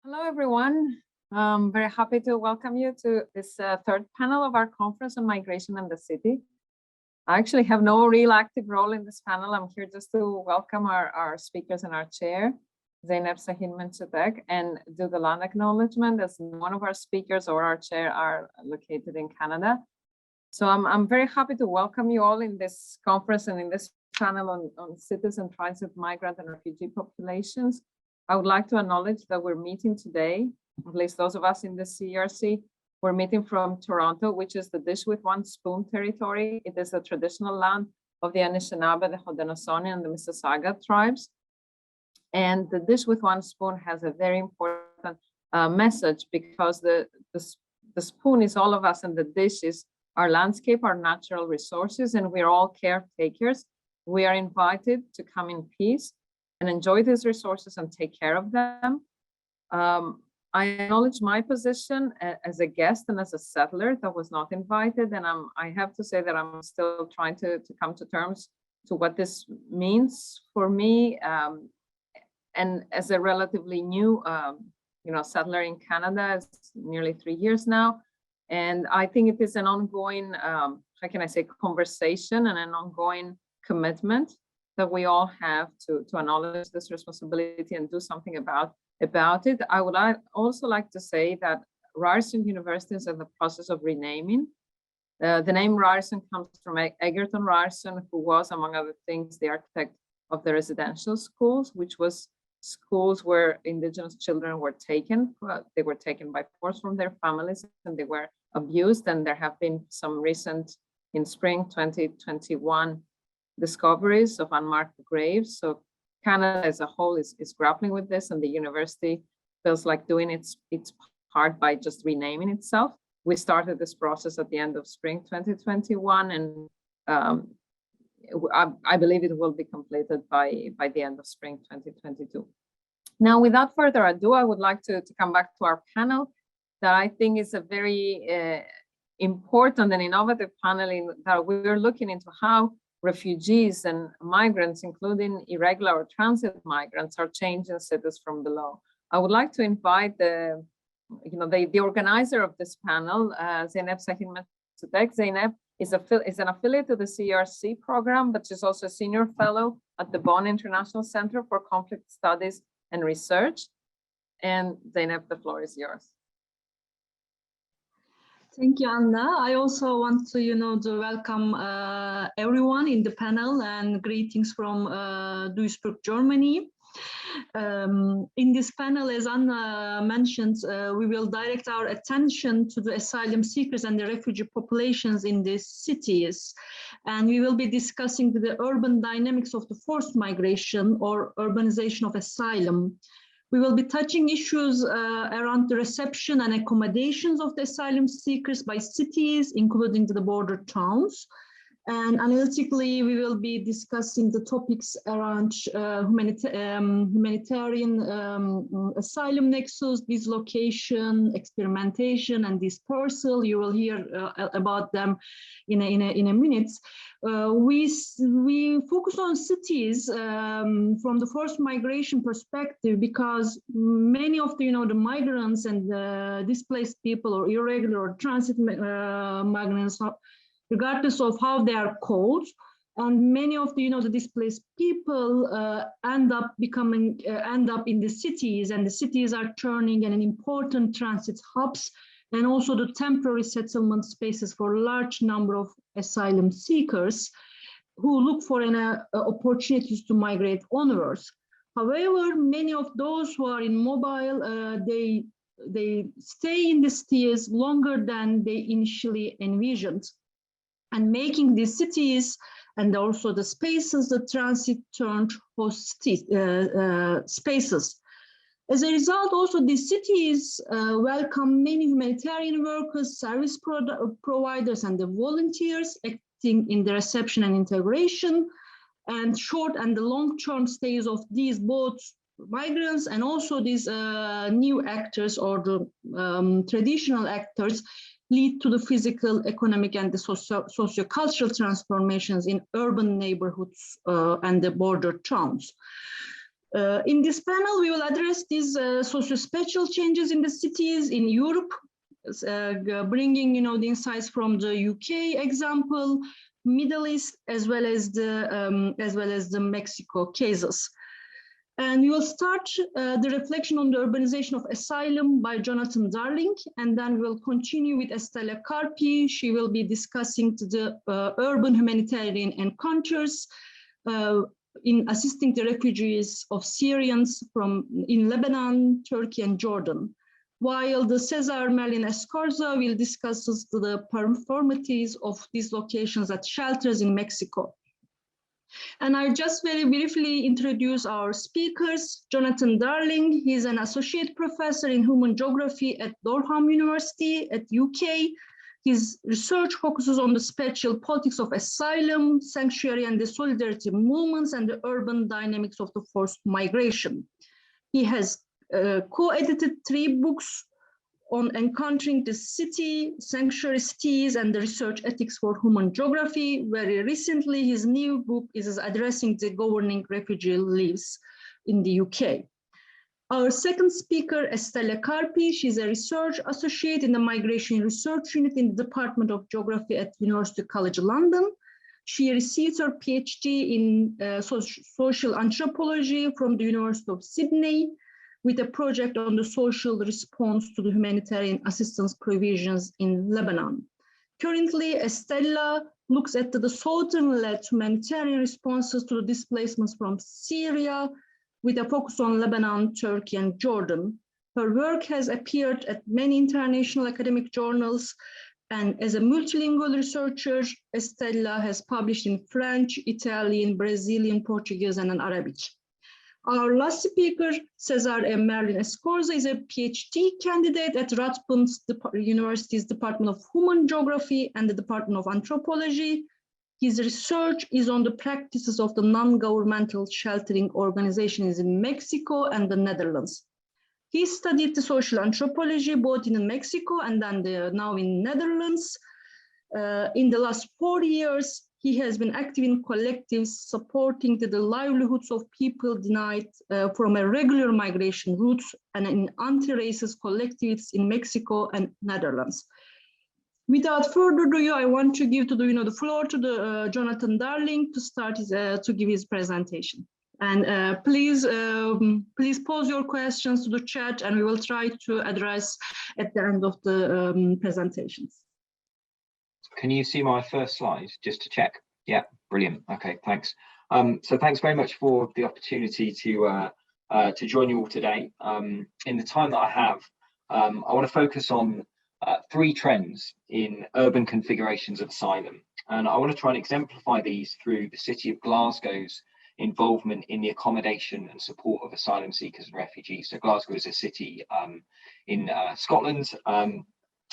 Hello, everyone. I'm very happy to welcome you to this third panel of our conference on migration and the city. I actually have no real active role in this panel. I'm here just to welcome our speakers and our chair, Zeynep, Sahin, Mençutek, and do the land acknowledgement, as one of our speakers or our chair are located in Canada. So I'm very happy to welcome you all in this conference and in this panel on cities and transit migrant and refugee populations. I would like to acknowledge that we're meeting today, at least those of us in the CERC, we're meeting from Toronto, which is the Dish with One Spoon territory. It is the traditional land of the Anishinaabe, the Haudenosaunee, and the Mississauga tribes. And the Dish with One Spoon has a very important message, because the spoon is all of us and the dish is our landscape, our natural resources, and we're all caretakers. We are invited to come in peace and enjoy these resources and take care of them. I acknowledge my position as a guest and as a settler that was not invited, and I have to say that I'm still trying to come to terms to what this means for me, and as a relatively new settler in Canada. It's nearly 3 years now, and I think it is an ongoing, how can I say, conversation and an ongoing commitment that we all have to acknowledge this responsibility and do something about it. I would also like to say that Ryerson University is in the process of renaming. The name Ryerson comes from Egerton Ryerson, who was, among other things, the architect of the residential schools, which was schools where Indigenous children were taken. They were taken by force from their families and they were abused. And there have been some recent, in spring 2021, discoveries of unmarked graves. So Canada as a whole is grappling with this, and the university feels like doing its part by just renaming itself. We started this process at the end of spring 2021, and I believe it will be completed by the end of spring 2022. Now, without further ado, I would like to come back to our panel that I think is a very important and innovative panel in that we're looking into how refugees and migrants, including irregular or transit migrants, are changing cities from below. I would like to invite the organizer of this panel, Zeynep Sahin Mençutek. Zeynep is an affiliate to the CERC program, but she's also a senior fellow at the Bonn International Center for Conflict Studies and Research. And Zeynep, the floor is yours. Thank you, Anna. I also want to, to welcome everyone in the panel, and greetings from Duisburg, Germany. In this panel, as Anna mentioned, we will direct our attention to the asylum seekers and the refugee populations in these cities. And we will be discussing the urban dynamics of the forced migration or urbanization of asylum. We will be touching issues around the reception and accommodations of the asylum seekers by cities, including the border towns. And analytically, we will be discussing the topics around humanitarian asylum nexus, dislocation, experimentation, and dispersal. You will hear about them in a minute. We focus on cities from the forced migration perspective, because many of the the migrants and the displaced people or irregular or transit migrants, regardless of how they are called, and many of the the displaced people end up in the cities, and the cities are turning an important transit hubs and also the temporary settlement spaces for a large number of asylum seekers who look for opportunities to migrate onwards. However, many of those who are immobile, they stay in the cities longer than they initially envisioned, and making the cities and also the spaces, the transit turned host spaces. As a result, also the cities welcome many humanitarian workers, service providers, and the volunteers acting in the reception and integration, and short and the long-term stays of these both migrants and also these new actors or the traditional actors lead to the physical, economic, and the socio-cultural transformations in urban neighborhoods and the border towns. In this panel, we will address these socio-spatial changes in the cities in Europe, bringing the insights from the UK example, Middle East, as well as the Mexico cases. And we will start the reflection on the urbanization of asylum by Jonathan Darling, and then we'll continue with Estella Carpi. She will be discussing the urban humanitarian encounters in assisting the refugees of Syrians in Lebanon, Turkey, and Jordan. While the Cesar Merlín-Escorza will discuss the performativities of these locations at shelters in Mexico. And I'll just very briefly introduce our speakers. Jonathan Darling, he's an associate professor in human geography at Durham University at UK. His research focuses on the spatial politics of asylum, sanctuary, and the solidarity movements and the urban dynamics of the forced migration. He has co-edited 3 books on encountering the city, sanctuary cities, and the research ethics for human geography. Very recently, his new book is addressing the governing refugee lives in the UK. Our second speaker, Estella Carpi, she's a research associate in the Migration Research Unit in the Department of Geography at University College London. She received her PhD in social anthropology from the University of Sydney, with a project on the social response to the humanitarian assistance provisions in Lebanon. Currently, Estella looks at the southern-led humanitarian responses to the displacements from Syria, with a focus on Lebanon, Turkey, and Jordan. Her work has appeared at many international academic journals, and as a multilingual researcher, Estella has published in French, Italian, Brazilian, Portuguese, and in Arabic. Our last speaker, Cesar E. Merlín-Escorza, is a PhD candidate at Radboud University's Department of Human Geography and the Department of Anthropology. His research is on the practices of the non-governmental sheltering organizations in Mexico and the Netherlands. He studied the social anthropology both in Mexico and then now in Netherlands. In the last 4 years, he has been active in collectives supporting the livelihoods of people denied from a regular migration routes and in anti-racist collectives in Mexico and Netherlands. Without further ado, I want to give the floor to Jonathan Darling to start to give his presentation. And please pose your questions to the chat, and we will try to address at the end of the presentations. Can you see my first slide, just to check? Yeah, brilliant. Okay, thanks. So thanks very much for the opportunity to join you all today. In the time that I have, I want to focus on 3 trends in urban configurations of asylum. And I want to try and exemplify these through the city of Glasgow's involvement in the accommodation and support of asylum seekers and refugees. So Glasgow is a city in Scotland.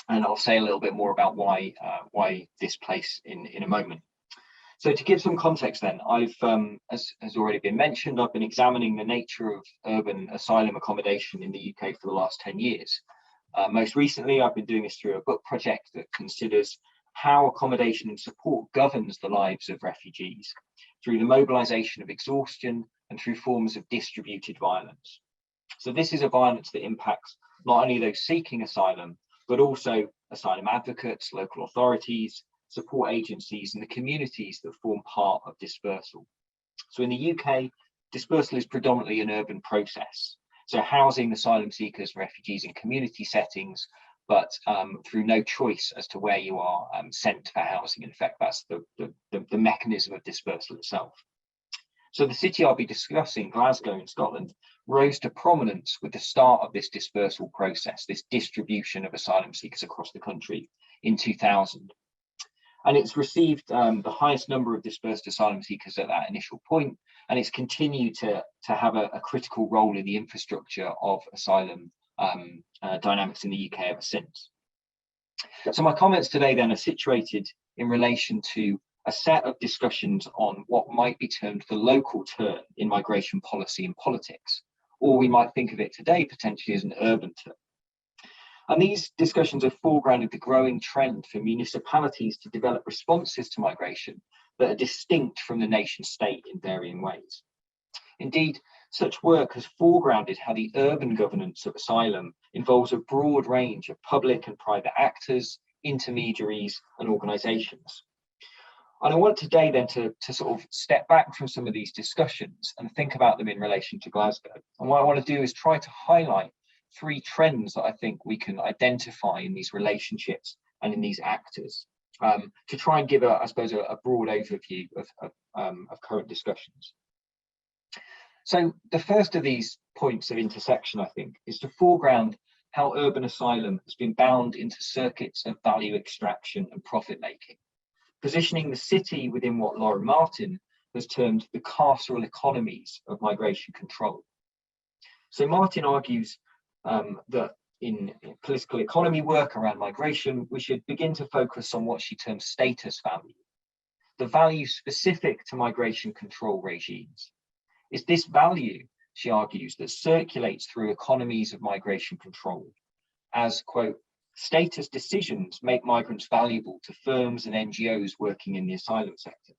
And I'll say a little bit more about why this place in a moment. So to give some context then, I've, as has already been mentioned, I've been examining the nature of urban asylum accommodation in the UK for the last 10 years. Most recently, I've been doing this through a book project that considers how accommodation and support governs the lives of refugees through the mobilization of exhaustion and through forms of distributed violence. So this is a violence that impacts not only those seeking asylum, but also asylum advocates, local authorities, support agencies, and the communities that form part of dispersal. So in the UK, dispersal is predominantly an urban process. So housing asylum seekers, refugees in community settings, but through no choice as to where you are sent for housing. In fact, that's the mechanism of dispersal itself. So the city I'll be discussing, Glasgow in Scotland, rose to prominence with the start of this dispersal process, this distribution of asylum seekers across the country in 2000. And it's received the highest number of dispersed asylum seekers at that initial point, and it's continued to have a critical role in the infrastructure of asylum dynamics in the UK ever since. So my comments today then are situated in relation to a set of discussions on what might be termed the local turn in migration policy and politics, or we might think of it today potentially as an urban turn. And these discussions have foregrounded the growing trend for municipalities to develop responses to migration that are distinct from the nation state in varying ways. Indeed, Such work has foregrounded how the urban governance of asylum involves a broad range of public and private actors, intermediaries, and organisations. And I want today then to sort of step back from some of these discussions and think about them in relation to Glasgow. And what I want to do is try to highlight 3 trends that I think we can identify in these relationships and in these actors, to try and give, I suppose, a broad overview of current discussions. So the first of these points of intersection, I think, is to foreground how urban asylum has been bound into circuits of value extraction and profit making, positioning the city within what Lauren Martin has termed the carceral economies of migration control. So Martin argues that in political economy work around migration, we should begin to focus on what she terms status value, the value specific to migration control regimes. It's this value, she argues, that circulates through economies of migration control as, quote, status decisions make migrants valuable to firms and NGOs working in the asylum sector,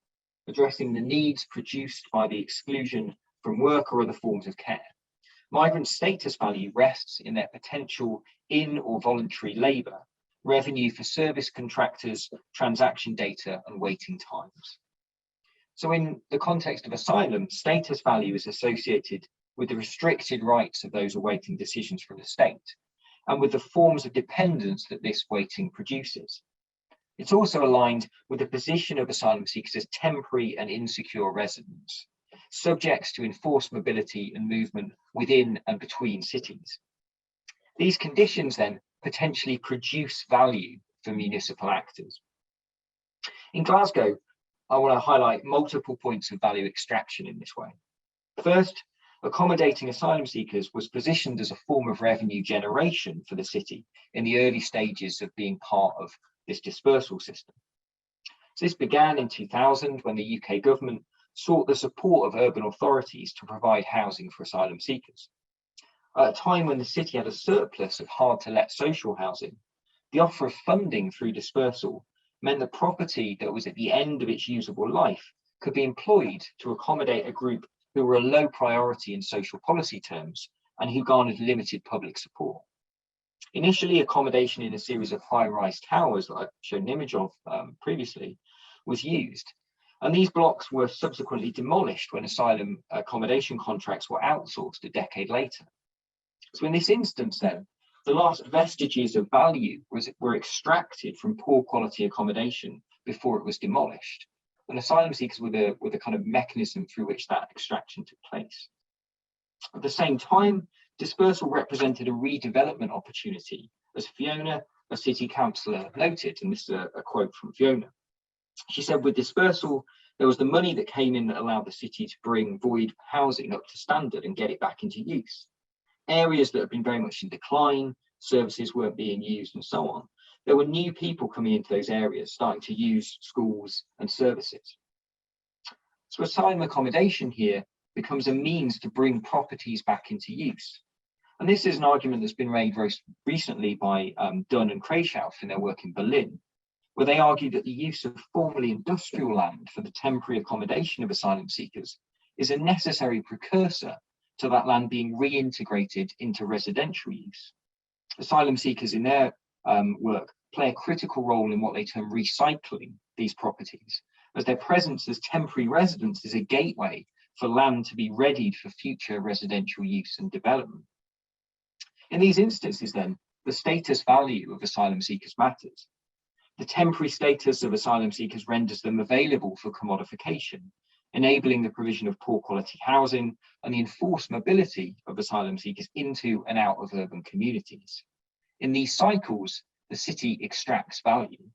addressing the needs produced by the exclusion from work or other forms of care. Migrant status value rests in their potential in or voluntary labour, revenue for service contractors, transaction data, and waiting times. So in the context of asylum, status value is associated with the restricted rights of those awaiting decisions from the state, and with the forms of dependence that this waiting produces. It's also aligned with the position of asylum seekers as temporary and insecure residents, subjects to enforced mobility and movement within and between cities. These conditions then potentially produce value for municipal actors. In Glasgow, I want to highlight multiple points of value extraction in this way. First, accommodating asylum seekers was positioned as a form of revenue generation for the city in the early stages of being part of this dispersal system. So this began in 2000 when the UK government sought the support of urban authorities to provide housing for asylum seekers. At a time when the city had a surplus of hard-to-let social housing, the offer of funding through dispersal meant that property that was at the end of its usable life could be employed to accommodate a group who were a low priority in social policy terms and who garnered limited public support. Initially, accommodation in a series of high-rise towers that I've shown an image of previously was used. And these blocks were subsequently demolished when asylum accommodation contracts were outsourced a decade later. So in this instance then, the last vestiges of value were extracted from poor quality accommodation before it was demolished. And asylum seekers were the kind of mechanism through which that extraction took place. At the same time, dispersal represented a redevelopment opportunity, as Fiona, a city councillor, noted, and this is a quote from Fiona. She said, with dispersal, there was the money that came in that allowed the city to bring void housing up to standard and get it back into use. Areas that had been very much in decline, services weren't being used and so on. There were new people coming into those areas, starting to use schools and services. So asylum accommodation here becomes a means to bring properties back into use. And this is an argument that's been made very recently by Dunn and Krayshauf in their work in Berlin, where they argue that the use of formerly industrial land for the temporary accommodation of asylum seekers is a necessary precursor to that land being reintegrated into residential use. Asylum seekers in their work play a critical role in what they term recycling these properties, as their presence as temporary residents is a gateway for land to be readied for future residential use and development. In these instances then, the status value of asylum seekers matters. The temporary status of asylum seekers renders them available for commodification, enabling the provision of poor quality housing and the enforced mobility of asylum seekers into and out of urban communities. In these cycles, the city extracts value.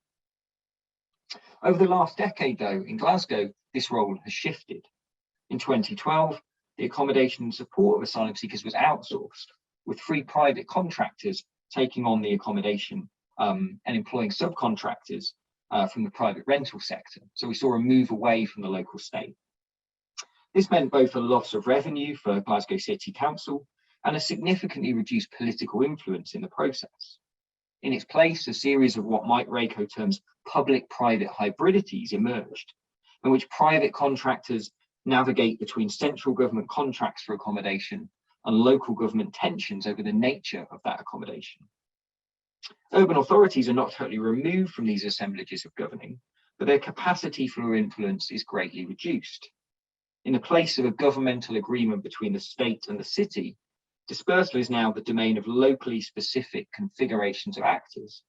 Over the last decade, though, in Glasgow, this role has shifted. In 2012, the accommodation and support of asylum seekers was outsourced, with 3 private contractors taking on the accommodation and employing subcontractors from the private rental sector. So we saw a move away from the local state. This meant both a loss of revenue for Glasgow City Council and a significantly reduced political influence in the process. In its place, a series of what Mike Rako terms public-private hybridities emerged, in which private contractors navigate between central government contracts for accommodation and local government tensions over the nature of that accommodation. Urban authorities are not totally removed from these assemblages of governing, but their capacity for influence is greatly reduced. In the place of a governmental agreement between the state and the city, dispersal is now the domain of locally specific configurations of actors,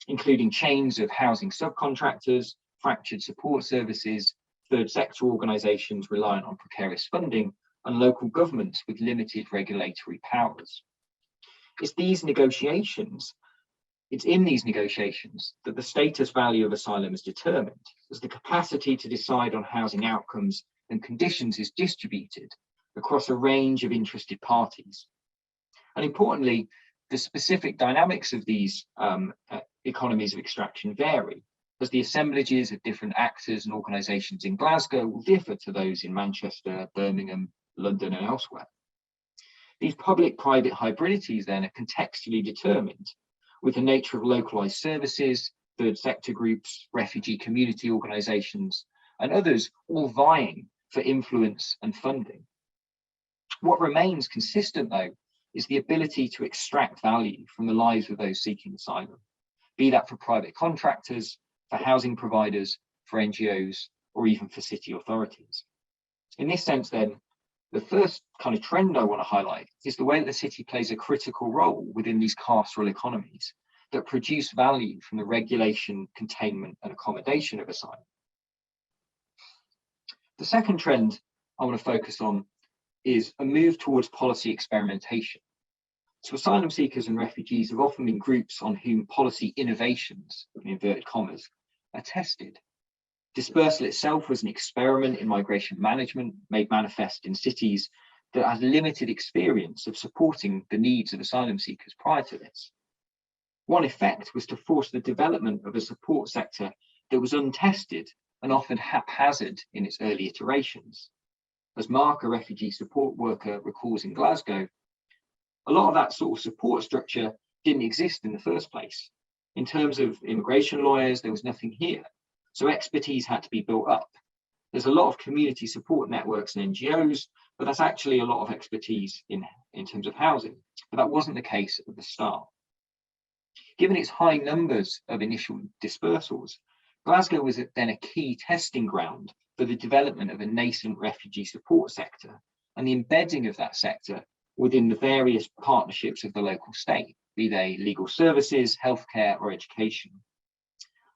including chains of housing subcontractors, fractured support services, third sector organisations reliant on precarious funding, and local governments with limited regulatory powers. It's in these negotiations that the status value of asylum is determined, as the capacity to decide on housing outcomes and conditions is distributed across a range of interested parties. And importantly, the specific dynamics of these economies of extraction vary, as the assemblages of different actors and organisations in Glasgow will differ to those in Manchester, Birmingham, London and elsewhere. These public-private hybridities then are contextually determined with the nature of localised services, third sector groups, refugee community organisations and others all vying for influence and funding. What remains consistent though is the ability to extract value from the lives of those seeking asylum, be that for private contractors, for housing providers, for NGOs, or even for city authorities. In this sense then, the first kind of trend I want to highlight is the way that the city plays a critical role within these carceral economies that produce value from the regulation, containment, and accommodation of asylum. The second trend I want to focus on is a move towards policy experimentation. So asylum seekers and refugees have often been groups on whom policy innovations, in inverted commas, are tested. Dispersal itself was an experiment in migration management made manifest in cities that had limited experience of supporting the needs of asylum seekers prior to this. One effect was to force the development of a support sector that was untested and often haphazard in its early iterations. As Mark, a refugee support worker, recalls in Glasgow, a lot of that sort of support structure didn't exist in the first place. In terms of immigration lawyers, there was nothing here. So expertise had to be built up. There's a lot of community support networks and NGOs, but that's actually a lot of expertise in terms of housing. But that wasn't the case at the start. Given its high numbers of initial dispersals, Glasgow was then a key testing ground for the development of a nascent refugee support sector and the embedding of that sector within the various partnerships of the local state, be they legal services, healthcare, or education.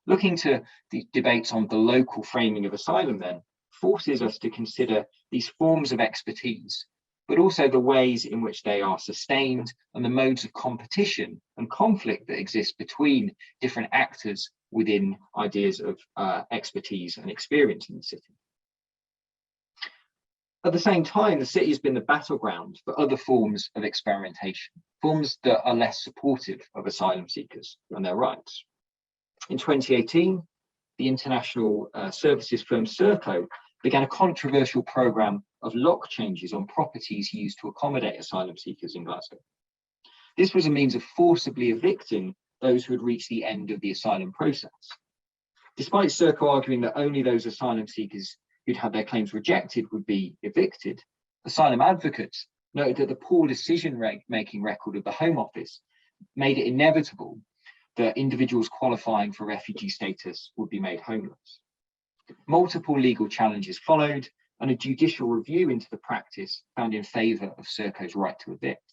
Looking to the debates on the local framing of asylum then forces us to consider these forms of expertise, but also the ways in which they are sustained and the modes of competition and conflict that exist between different actors within ideas of expertise and experience in the city. At the same time, the city has been the battleground for other forms of experimentation, forms that are less supportive of asylum seekers and their rights. In 2018, the international services firm CERC began a controversial programme of lock changes on properties used to accommodate asylum seekers in Glasgow. This was a means of forcibly evicting those who had reached the end of the asylum process. Despite CERC arguing that only those asylum seekers who'd had their claims rejected would be evicted, asylum advocates noted that the poor decision-making record of the Home Office made it inevitable that individuals qualifying for refugee status would be made homeless. Multiple legal challenges followed, and a judicial review into the practice found in favour of CERC's right to evict.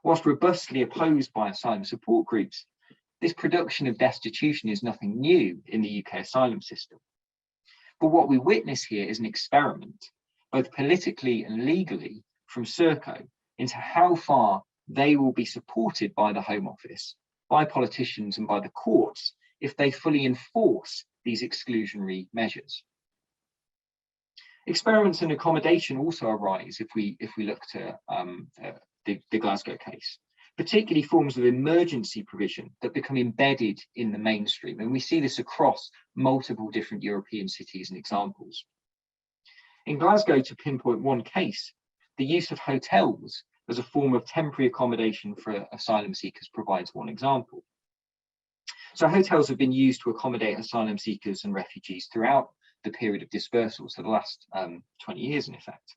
Whilst robustly opposed by asylum support groups, this production of destitution is nothing new in the UK asylum system. But what we witness here is an experiment, both politically and legally, from CERC into how far they will be supported by the Home Office, by politicians and by the courts if they fully enforce these exclusionary measures. Experiments in accommodation also arise if we look to the Glasgow case, particularly forms of emergency provision that become embedded in the mainstream. And we see this across multiple different European cities and examples. In Glasgow, to pinpoint one case, the use of hotels as a form of temporary accommodation for asylum seekers provides one example. So hotels have been used to accommodate asylum seekers and refugees throughout the period of dispersal, so the last 20 years in effect.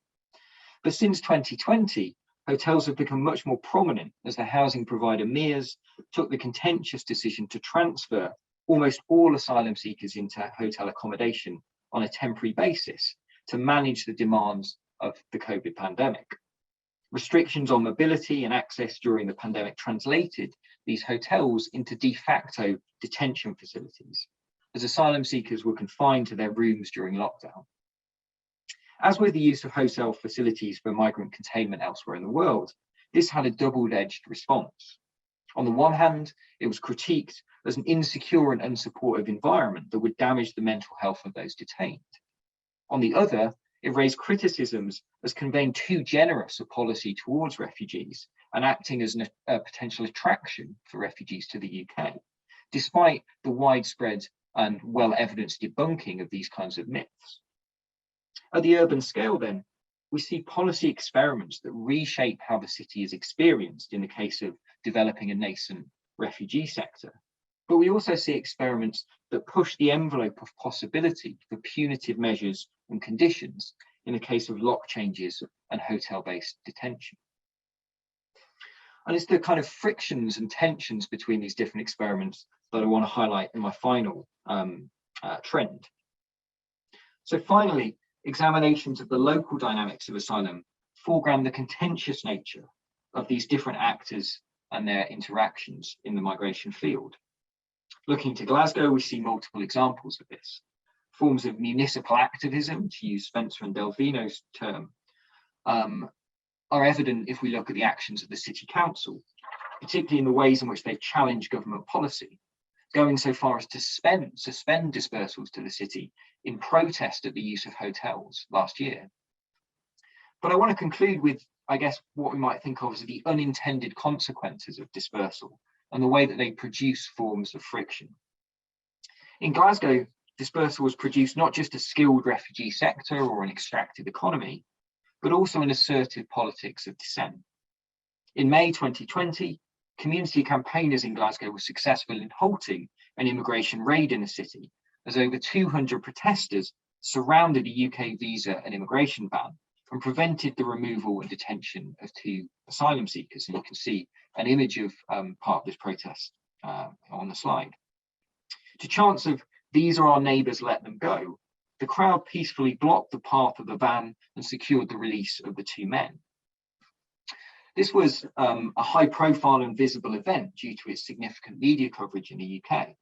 But since 2020, hotels have become much more prominent as the housing provider MERS took the contentious decision to transfer almost all asylum seekers into hotel accommodation on a temporary basis to manage the demands of the COVID pandemic. Restrictions on mobility and access during the pandemic translated these hotels into de facto detention facilities, as asylum seekers were confined to their rooms during lockdown. As with the use of hotel facilities for migrant containment elsewhere in the world, this had a double-edged response. On the one hand, it was critiqued as an insecure and unsupportive environment that would damage the mental health of those detained. On the other, it raised criticisms as conveying too generous a policy towards refugees and acting as a potential attraction for refugees to the UK, despite the widespread and well-evidenced debunking of these kinds of myths. At the urban scale, then, we see policy experiments that reshape how the city is experienced in the case of developing a nascent refugee sector. But we also see experiments that push the envelope of possibility for punitive measures and conditions in the case of lock changes and hotel-based detention. And it's the kind of frictions and tensions between these different experiments that I want to highlight in my final trend. So finally, examinations of the local dynamics of asylum foreground the contentious nature of these different actors and their interactions in the migration field. Looking to Glasgow, we see multiple examples of this. Forms of municipal activism, to use Spencer and Delvino's term, are evident if we look at the actions of the city council, particularly in the ways in which they challenge government policy, going so far as to suspend dispersals to the city in protest at the use of hotels last year. But I want to conclude with, I guess, what we might think of as the unintended consequences of dispersal and the way that they produce forms of friction. In Glasgow, dispersal has produced not just a skilled refugee sector or an extractive economy, but also an assertive politics of dissent. In May 2020, community campaigners in Glasgow were successful in halting an immigration raid in the city, as over 200 protesters surrounded a UK visa and immigration ban and prevented the removal and detention of 2 asylum seekers. And you can see an image of part of this protest on the slide. To chants of "These are our neighbours, let them go," the crowd peacefully blocked the path of the van and secured the release of the 2 men. This was a high-profile and visible event due to its significant media coverage in the UK.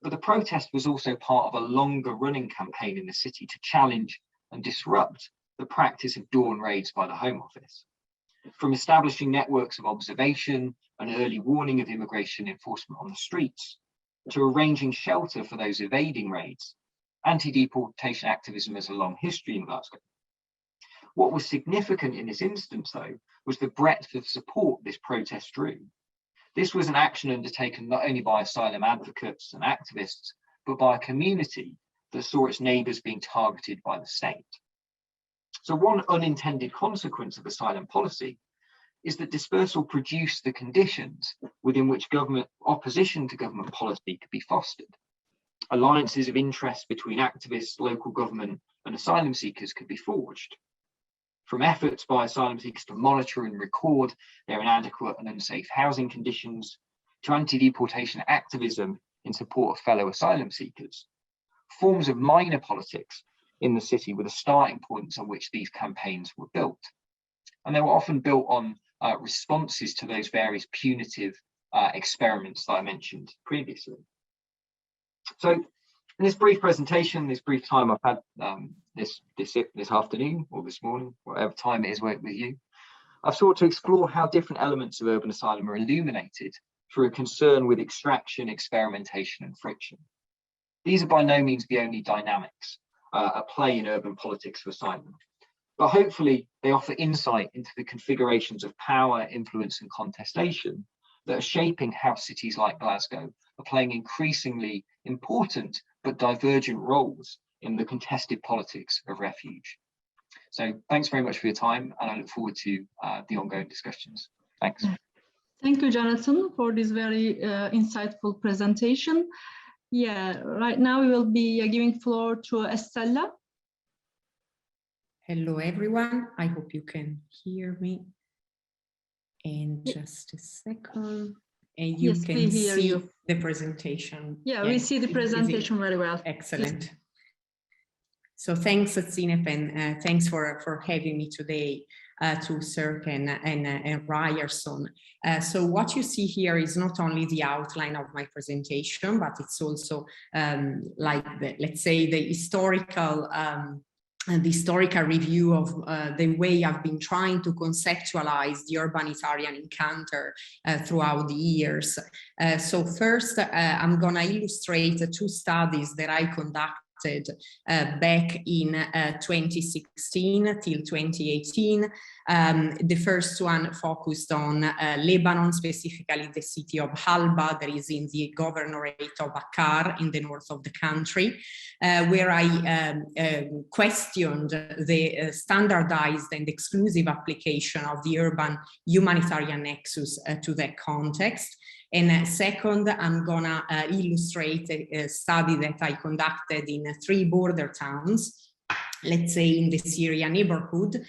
But the protest was also part of a longer-running campaign in the city to challenge and disrupt the practice of dawn raids by the Home Office. From establishing networks of observation and early warning of immigration enforcement on the streets, to arranging shelter for those evading raids, anti-deportation activism has a long history in Glasgow. What was significant in this instance, though, was the breadth of support this protest drew. This was an action undertaken not only by asylum advocates and activists, but by a community that saw its neighbours being targeted by the state. So one unintended consequence of asylum policy is that dispersal produced the conditions within which government opposition to government policy could be fostered. Alliances of interest between activists, local government, and asylum seekers could be forged. From efforts by asylum seekers to monitor and record their inadequate and unsafe housing conditions, to anti-deportation activism in support of fellow asylum seekers, forms of minor politics in the city were the starting points on which these campaigns were built. And they were often built on responses to those various punitive experiments that I mentioned previously. So in this brief presentation, this brief time I've had this afternoon or this morning, whatever time it is with you, I've sought to explore how different elements of urban asylum are illuminated through a concern with extraction, experimentation, and friction. These are by no means the only dynamics at play in urban politics for asylum, but hopefully they offer insight into the configurations of power, influence, and contestation that are shaping how cities like Glasgow are playing increasingly important but divergent roles in the contested politics of refuge. So thanks very much for your time, and I look forward to the ongoing discussions. Thanks. Thank you, Jonathan, for this very insightful presentation. Yeah, right now we will be giving floor to Estella. Hello, everyone. I hope you can hear me. And just a second. And you Yes, can we hear see you. the presentation. Yeah, we see the presentation very well. Excellent. So thanks, Zeynep, and thanks for having me today to CERC and Ryerson. So what you see here is not only the outline of my presentation, but it's also like let's say the historical review of the way I've been trying to conceptualize the urbanitarian encounter throughout the years. So first, I'm going to illustrate 2 studies that I conducted back in 2016 till 2018. The first one focused on Lebanon, specifically the city of Halba, that is in the governorate of Akkar in the north of the country, where I questioned the standardized and exclusive application of the urban humanitarian nexus to that context. And second, I'm gonna illustrate a study that I conducted in 3 border towns, let's say in the Syria neighborhood.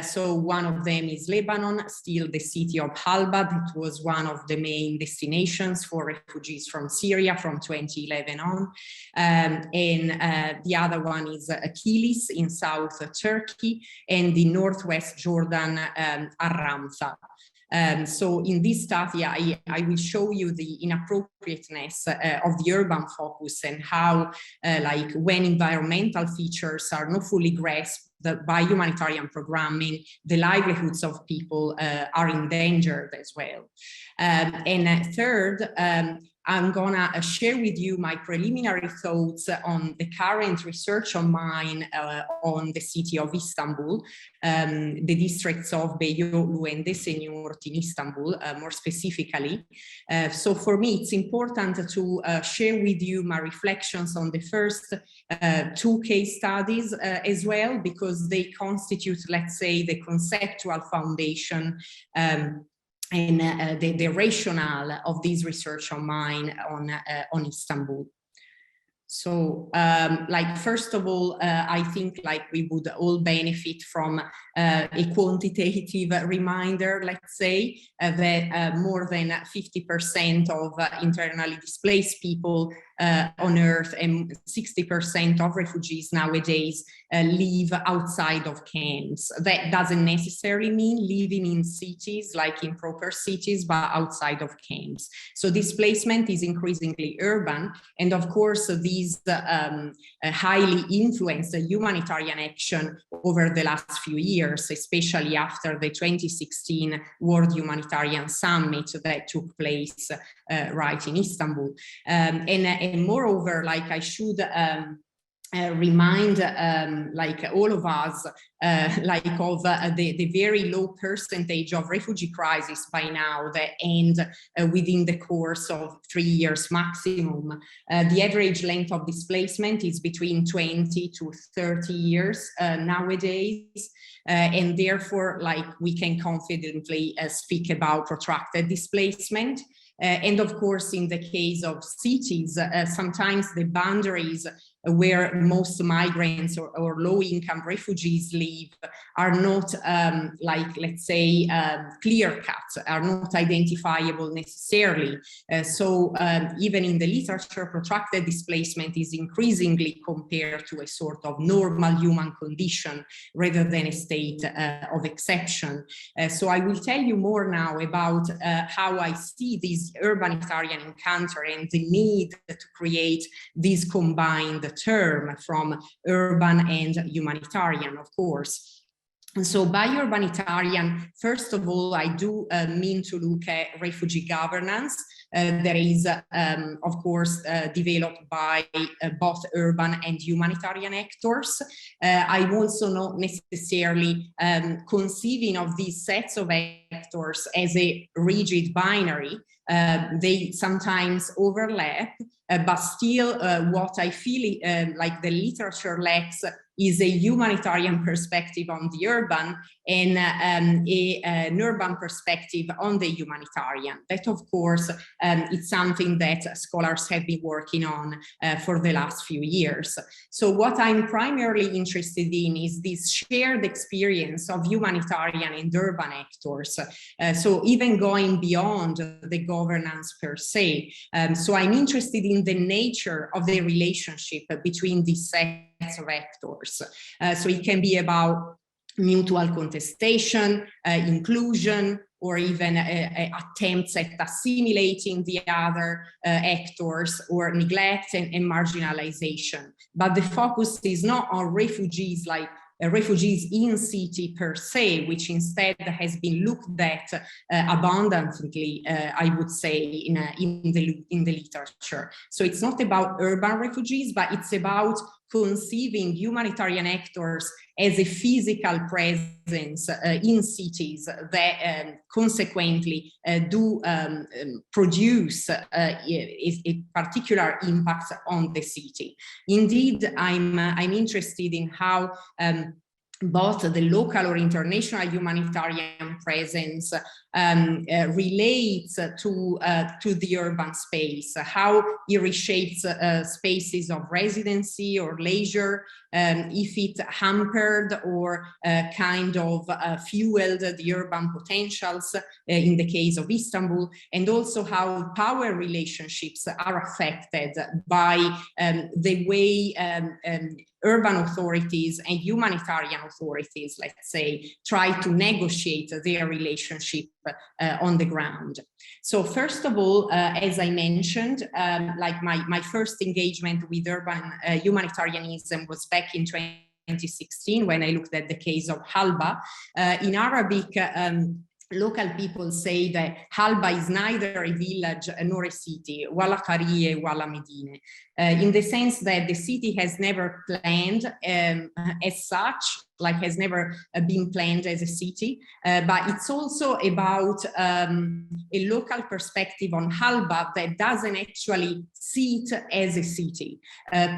So one of them is Lebanon, still the city of Halba. That was one of the main destinations for refugees from Syria from 2011 on. And the other one is Kilis in South Turkey, and in Northwest Jordan, Ar-Ramza. So in this study, I will show you the inappropriateness of the urban focus and how, like, when environmental features are not fully grasped by humanitarian programming, the livelihoods of people are endangered as well. And third, I'm gonna share with you my preliminary thoughts on the current research of mine on the city of Istanbul, the districts of Beyoğlu and Esenyurt in Istanbul, more specifically. So for me, it's important to share with you my reflections on the first 2 case studies as well, because they constitute, let's say, the conceptual foundation and the rationale of this research of mine on Istanbul. So, like, first of all, I think like we would all benefit from a quantitative reminder, let's say, that more than 50% of internally displaced people on Earth and 60% of refugees nowadays live outside of camps. That doesn't necessarily mean living in cities, like in proper cities, but outside of camps. So displacement is increasingly urban, and of course these highly influenced humanitarian action over the last few years, especially after the 2016 World Humanitarian Summit that took place right in Istanbul. And moreover, like, I should remind like all of us like of the very low percentage of refugee crisis by now that end within the course of 3 years maximum. The average length of displacement is between 20 to 30 years nowadays. And therefore, like, we can confidently speak about protracted displacement. And of course, in the case of cities, sometimes the boundaries where most migrants or low-income refugees live are not, like, let's say, clear-cut, are not identifiable necessarily. So even in the literature, protracted displacement is increasingly compared to a sort of normal human condition rather than a state of exception. So I will tell you more now about how I see this urbanitarian encounter and the need to create this combined term from urban and humanitarian, of course. And so by urbanitarian, first of all, I do mean to look at refugee governance that is, of course, developed by both urban and humanitarian actors. I'm also not necessarily conceiving of these sets of actors as a rigid binary. They sometimes overlap, but still what I feel like the literature lacks is a humanitarian perspective on the urban and an urban perspective on the humanitarian. That, of course, it's something that scholars have been working on for the last few years. So what I'm primarily interested in is this shared experience of humanitarian and urban actors. So even going beyond the governance per se. So I'm interested in the nature of the relationship between these sets of actors. So it can be about mutual contestation, inclusion, or even attempts at assimilating the other actors, or neglect and marginalization. But the focus is not on refugees, like refugees in city per se, which instead has been looked at abundantly, I would say, in the literature. So it's not about urban refugees, but it's about conceiving humanitarian actors as a physical presence in cities that consequently do produce a particular impact on the city. Indeed, I'm interested in how both the local or international humanitarian presence relates to the urban space, how it reshapes spaces of residency or leisure, if it hampered or kind of fueled the urban potentials in the case of Istanbul, and also how power relationships are affected by the way urban authorities and humanitarian authorities, let's say, try to negotiate their relationship on the ground. So first of all, as I mentioned, like my first engagement with urban humanitarianism was back in 2016 when I looked at the case of Halba. In Arabic, local people say that Halba is neither a village nor a city, wala qariye wala medine, in the sense that the city has never planned as such, like has never been planned as a city, but it's also about a local perspective on Halba that doesn't actually see it as a city.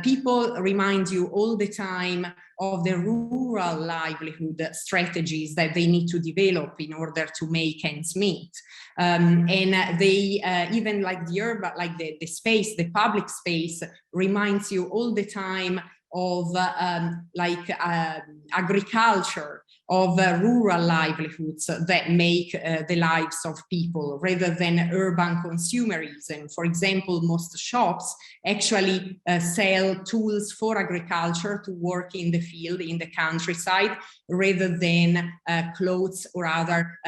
People remind you all the time of the rural livelihood strategies that they need to develop in order to make ends meet. And they even like the urban, like the space, the public space reminds you all the time of agriculture, of rural livelihoods that make the lives of people rather than urban consumerism. For example, most shops actually sell tools for agriculture to work in the field, in the countryside, rather than clothes or other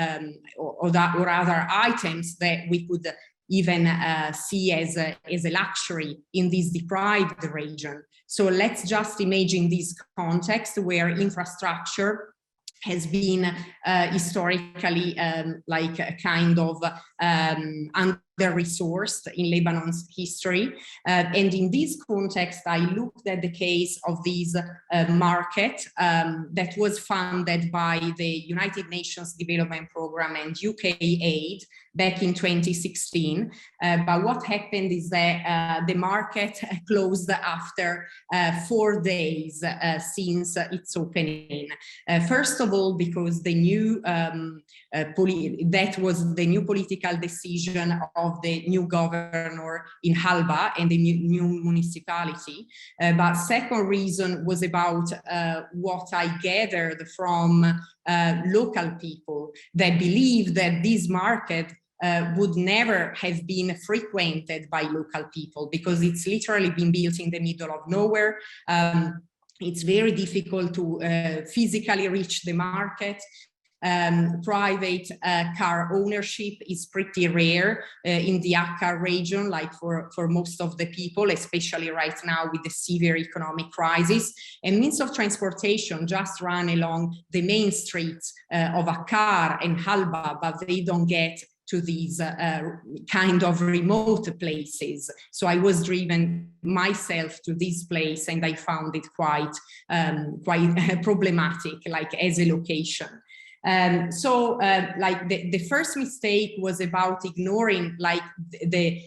items that we could even see as a luxury in this deprived region. So let's just imagine this context where infrastructure has been historically like a kind of under-resourced in Lebanon's history. And in this context, I looked at the case of this market that was funded by the United Nations Development Programme and UK aid back in 2016. But what happened is that the market closed after 4 days since its opening. First of all, because the new that was the new political decision of the new governor in Halba and the new municipality. But second reason was about what I gathered from local people that believe that this market would never have been frequented by local people because it's literally been built in the middle of nowhere. It's very difficult to physically reach the market. Private car ownership is pretty rare in the Akka region, like for most of the people, especially right now with the severe economic crisis. And means of transportation just run along the main streets of Akkar and Halba, but they don't get to these kind of remote places. So I was driven myself to this place and I found it quite problematic, like as a location. Like the first mistake was about ignoring like the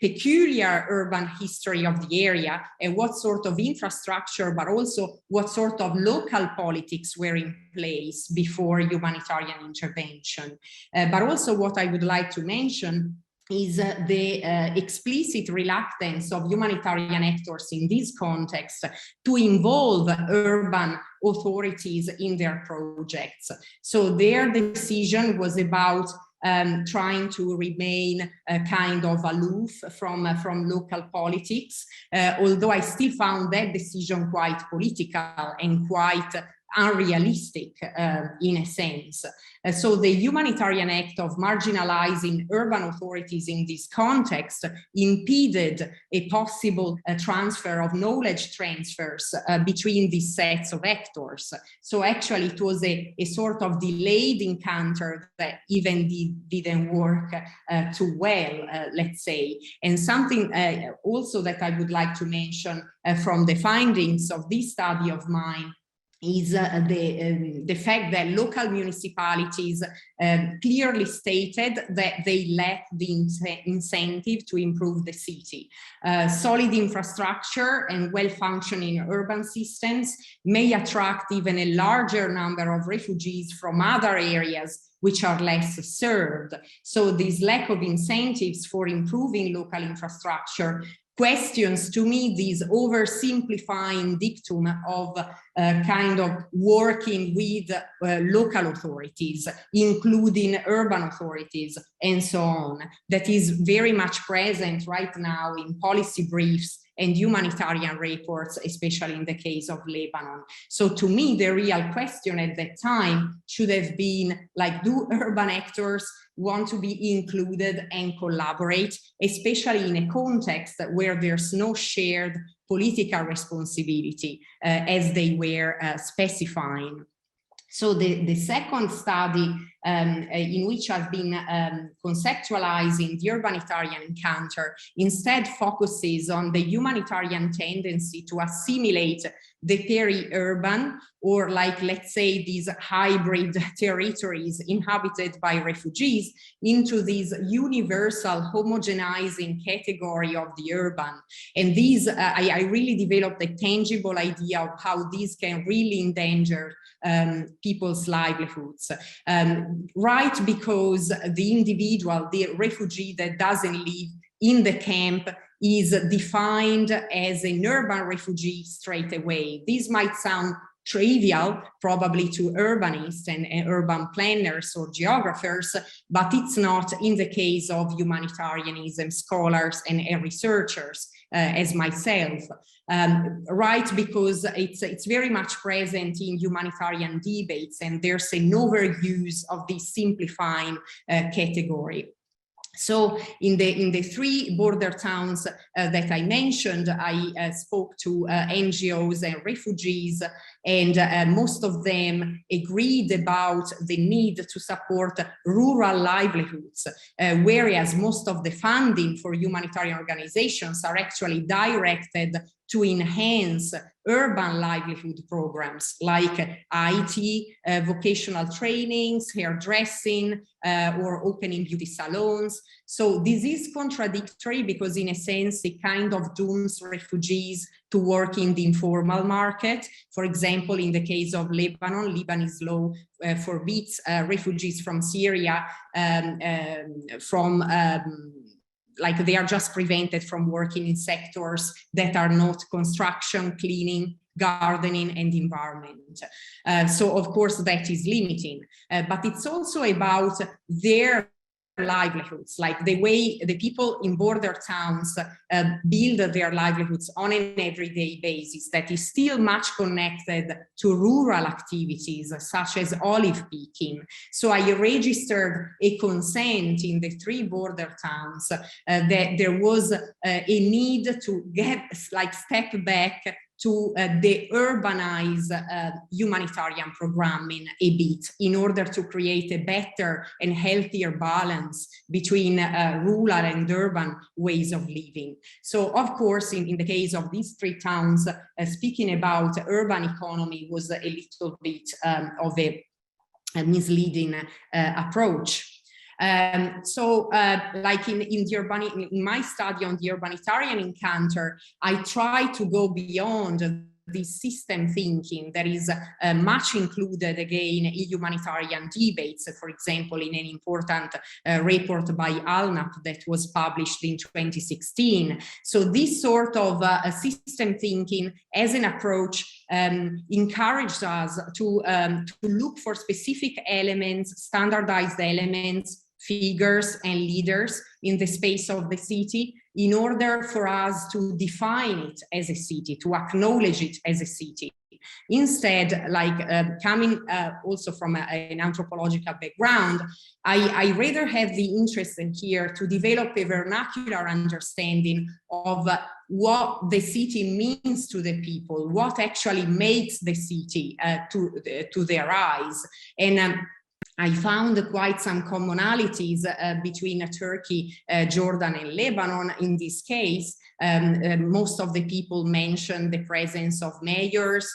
peculiar urban history of the area and what sort of infrastructure, but also what sort of local politics were in place before humanitarian intervention. But also what I would like to mention is the explicit reluctance of humanitarian actors in this context to involve urban authorities in their projects. So their decision was about trying to remain kind of aloof from local politics, although I still found that decision quite political and quite unrealistic in a sense. So the humanitarian act of marginalizing urban authorities in this context impeded a possible transfer of knowledge transfers between these sets of actors. So actually it was a sort of delayed encounter that even didn't work too well, let's say. And something also that I would like to mention from the findings of this study of mine is the fact that local municipalities clearly stated that they lack the incentive to improve the city. Solid infrastructure and well-functioning urban systems may attract even a larger number of refugees from other areas which are less served. So this lack of incentives for improving local infrastructure questions to me this oversimplifying dictum of kind of working with local authorities, including urban authorities and so on, that is very much present right now in policy briefs and humanitarian reports, especially in the case of Lebanon. So to me, the real question at that time should have been like, do urban actors want to be included and collaborate, especially in a context where there's no shared political responsibility as they were specifying. So the second study in which I've been conceptualizing the urbanitarian encounter instead focuses on the humanitarian tendency to assimilate the peri-urban, or like, let's say, these hybrid territories inhabited by refugees into this universal homogenizing category of the urban. And these, I really developed a tangible idea of how these can really endanger people's livelihoods. Right, because the individual, the refugee that doesn't live in the camp is defined as an urban refugee straight away. This might sound trivial, probably to urbanists and urban planners or geographers, but it's not in the case of humanitarianism scholars and researchers, as myself. Right, because it's very much present in humanitarian debates, and there's an overuse of this simplifying category. So in the three border towns that I mentioned, I spoke to NGOs and refugees, and most of them agreed about the need to support rural livelihoods, whereas most of the funding for humanitarian organizations are actually directed to enhance urban livelihood programs like IT, vocational trainings, hairdressing, or opening beauty salons. So this is contradictory because in a sense, it kind of dooms refugees to work in the informal market. For example, in the case of Lebanon, Lebanese law forbids refugees from Syria like they are just prevented from working in sectors that are not construction, cleaning, gardening, and environment. So of course that is limiting, but it's also about their livelihoods, like the way the people in border towns build their livelihoods on an everyday basis that is still much connected to rural activities such as olive picking. So I registered a consent in the three border towns that there was a need to get like step back to de-urbanize humanitarian programming a bit in order to create a better and healthier balance between rural and urban ways of living. So of course, in the case of these three towns, speaking about urban economy was a little bit of a misleading approach. Like in my study on the urbanitarian encounter, I try to go beyond this system thinking that is much included again in humanitarian debates, for example, in an important report by ALNAP that was published in 2016. So this sort of system thinking as an approach encouraged us to look for specific elements, standardized elements, figures and leaders in the space of the city in order for us to define it as a city, to acknowledge it as a city. Instead, like coming also from an anthropological background, I rather have the interest in here to develop a vernacular understanding of what the city means to the people, what actually makes the city to their eyes. And I found quite some commonalities between Turkey, Jordan and Lebanon in this case. Most of the people mentioned the presence of mayors,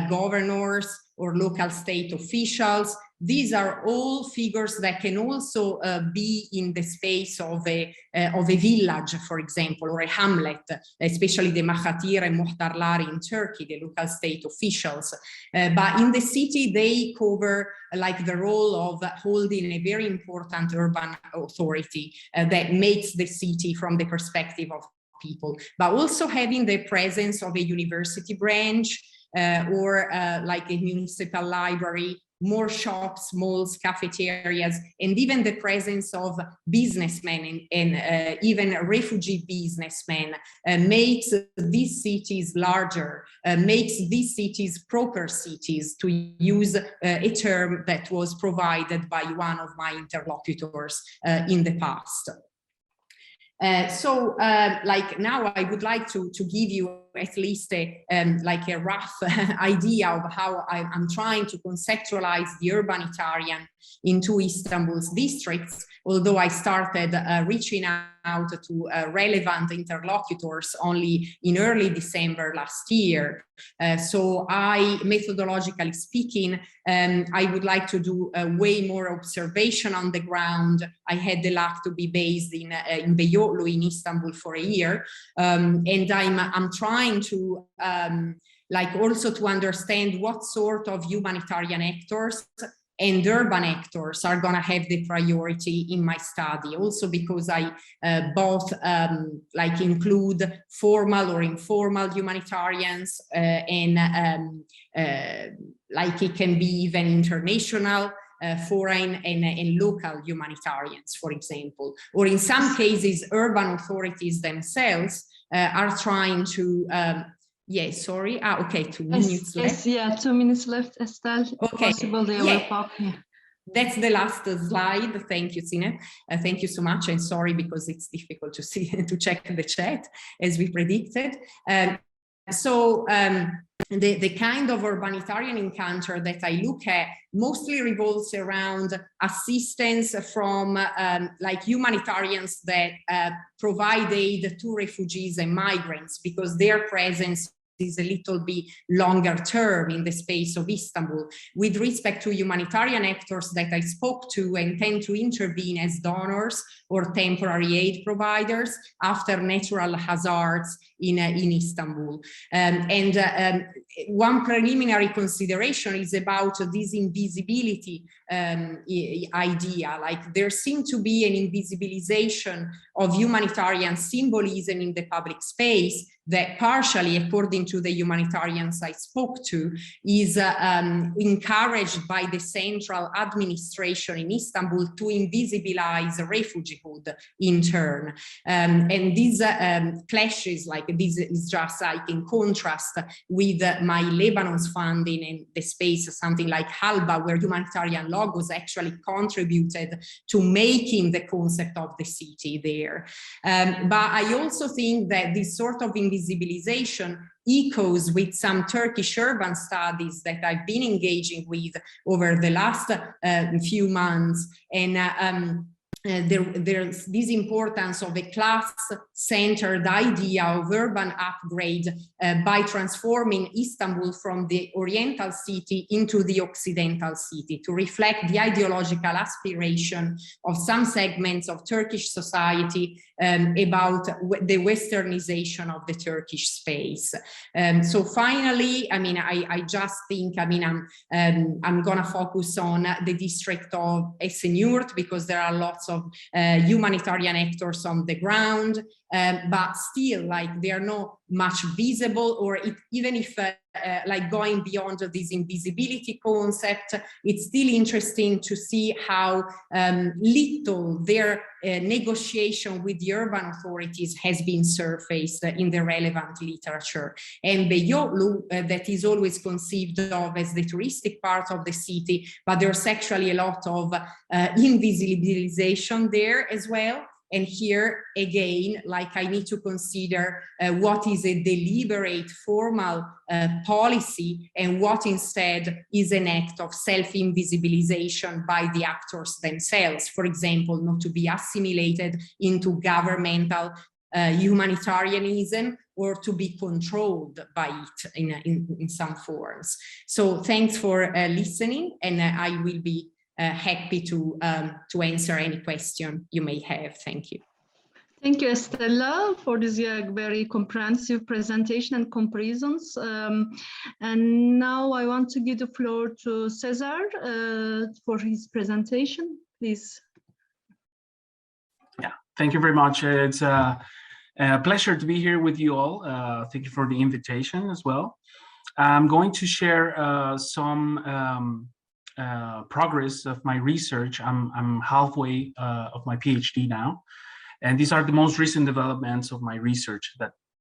governors or local state officials. These are all figures that can also be in the space of a village, for example, or a hamlet, especially the Mahatir and Muhtarlar in Turkey, the local state officials. But in the city, they cover like the role of holding a very important urban authority that makes the city from the perspective of people, but also having the presence of a university branch or like a municipal library, more shops, malls, cafeterias, and even the presence of businessmen and even refugee businessmen makes these cities larger, makes these cities proper cities, to use a term that was provided by one of my interlocutors in the past. Like now I would like to give you at least like a rough idea of how I'm trying to conceptualize the urbanitarian into Istanbul's districts, although I started reaching out to relevant interlocutors only in early December last year. So I, methodologically speaking, I would like to do way more observation on the ground. I had the luck to be based in Beyoğlu in Istanbul for a year, and I'm trying to like also to understand what sort of humanitarian actors and urban actors are going to have the priority in my study, also because I both like include formal or informal humanitarians and like it can be even international, foreign and local humanitarians, for example, or in some cases urban authorities themselves are trying to yeah, sorry. Okay, 2 minutes left. Yes, yeah, 2 minutes left, Estelle. Okay. Possible they will pop here. That's the last slide. Thank you, Zeynep. Thank you so much. And sorry because it's difficult to see to check the chat as we predicted. The kind of urbanitarian encounter that I look at mostly revolves around assistance from like humanitarians that provide aid to refugees and migrants, because their presence is a little bit longer term in the space of Istanbul. With respect to humanitarian actors that I spoke to and tend to intervene as donors or temporary aid providers after natural hazards in Istanbul. One preliminary consideration is about this invisibility idea. Like there seemed to be an invisibilization of humanitarian symbolism in the public space that partially, according to the humanitarians I spoke to, is encouraged by the central administration in Istanbul to invisibilize refugeehood in turn. And these clashes, like this is just like in contrast with my Lebanon's funding in the space, something like Halba, where humanitarian logos actually contributed to making the concept of the city there. But I also think that this sort of invisibilization echoes with some Turkish urban studies that I've been engaging with over the last few months. And there's this importance of a class-centered idea of urban upgrade by transforming Istanbul from the Oriental city into the Occidental city, to reflect the ideological aspiration of some segments of Turkish society about the westernization of the Turkish space. So finally, I mean, I just think, I mean, I'm gonna focus on the district of Esenyurt, because there are lots of humanitarian actors on the ground, but still, like, they are not much visible, or even if like going beyond this invisibility concept, it's still interesting to see how little their negotiation with the urban authorities has been surfaced in the relevant literature. And Beyoğlu, that is always conceived of as the touristic part of the city, but there's actually a lot of invisibilization there as well. And here again, like, I need to consider what is a deliberate formal policy and what instead is an act of self-invisibilization by the actors themselves. For example, not to be assimilated into governmental humanitarianism, or to be controlled by it in some forms. So thanks for listening, and I will be happy to answer any question you may have. Thank you. Thank you, Estella, for this very comprehensive presentation and comparisons. And now I want to give the floor to Cesar for his presentation, please. Yeah, thank you very much. It's a pleasure to be here with you all. Thank you for the invitation as well. I'm going to share some progress of my research. I'm halfway of my PhD now, and these are the most recent developments of my research,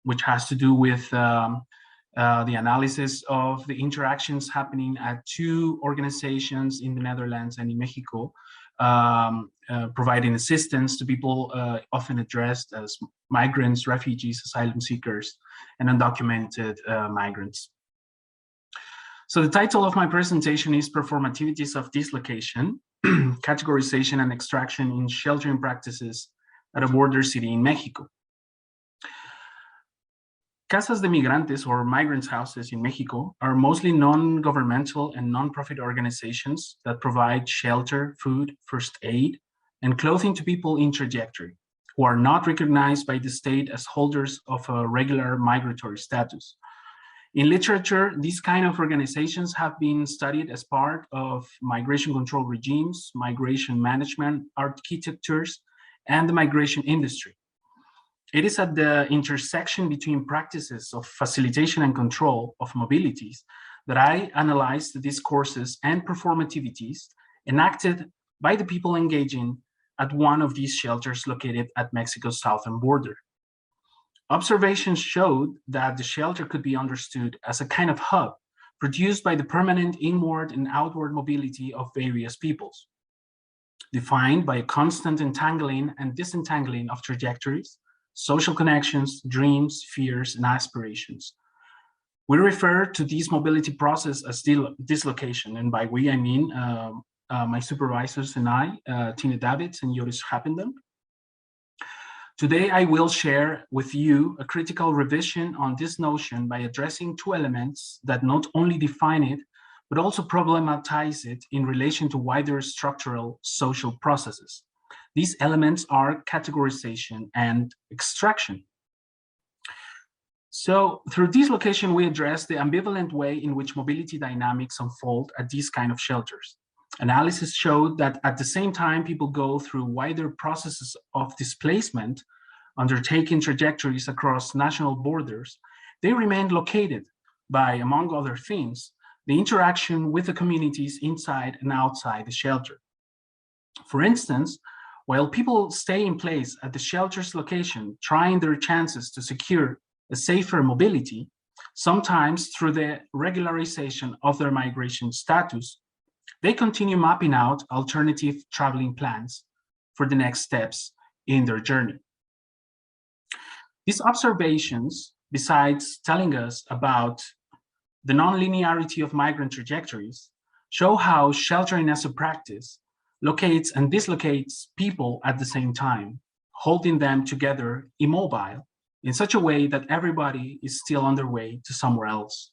which has to do with the analysis of the interactions happening at two organizations in the Netherlands and in Mexico, providing assistance to people often addressed as migrants, refugees, asylum seekers, and undocumented migrants. So the title of my presentation is Performativities of Dislocation, Categorization and Extraction in Sheltering Practices at a Border City in Mexico. Casas de Migrantes, or migrants' houses in Mexico, are mostly non-governmental and non-profit organizations that provide shelter, food, first aid, and clothing to people in trajectory, who are not recognized by the state as holders of a regular migratory status. In literature, these kind of organizations have been studied as part of migration control regimes, migration management architectures, and the migration industry. It is at the intersection between practices of facilitation and control of mobilities that I analyzed these courses and performativities enacted by the people engaging at one of these shelters located at Mexico's southern border. Observations showed that the shelter could be understood as a kind of hub produced by the permanent inward and outward mobility of various peoples, defined by a constant entangling and disentangling of trajectories, social connections, dreams, fears, and aspirations. We refer to this mobility process as dislocation, and by we I mean my supervisors and I, Tina Davids and Joris Happendam. Today, I will share with you a critical revision on this notion by addressing two elements that not only define it, but also problematize it in relation to wider structural social processes. These elements are categorization and extraction. So through dislocation, we address the ambivalent way in which mobility dynamics unfold at these kind of shelters. Analysis showed that at the same time people go through wider processes of displacement, undertaking trajectories across national borders, they remain located by, among other things, the interaction with the communities inside and outside the shelter. For instance, while people stay in place at the shelter's location, trying their chances to secure a safer mobility, sometimes through the regularization of their migration status, they continue mapping out alternative traveling plans for the next steps in their journey. These observations, besides telling us about the non-linearity of migrant trajectories, show how sheltering as a practice locates and dislocates people at the same time, holding them together immobile in such a way that everybody is still on their way to somewhere else.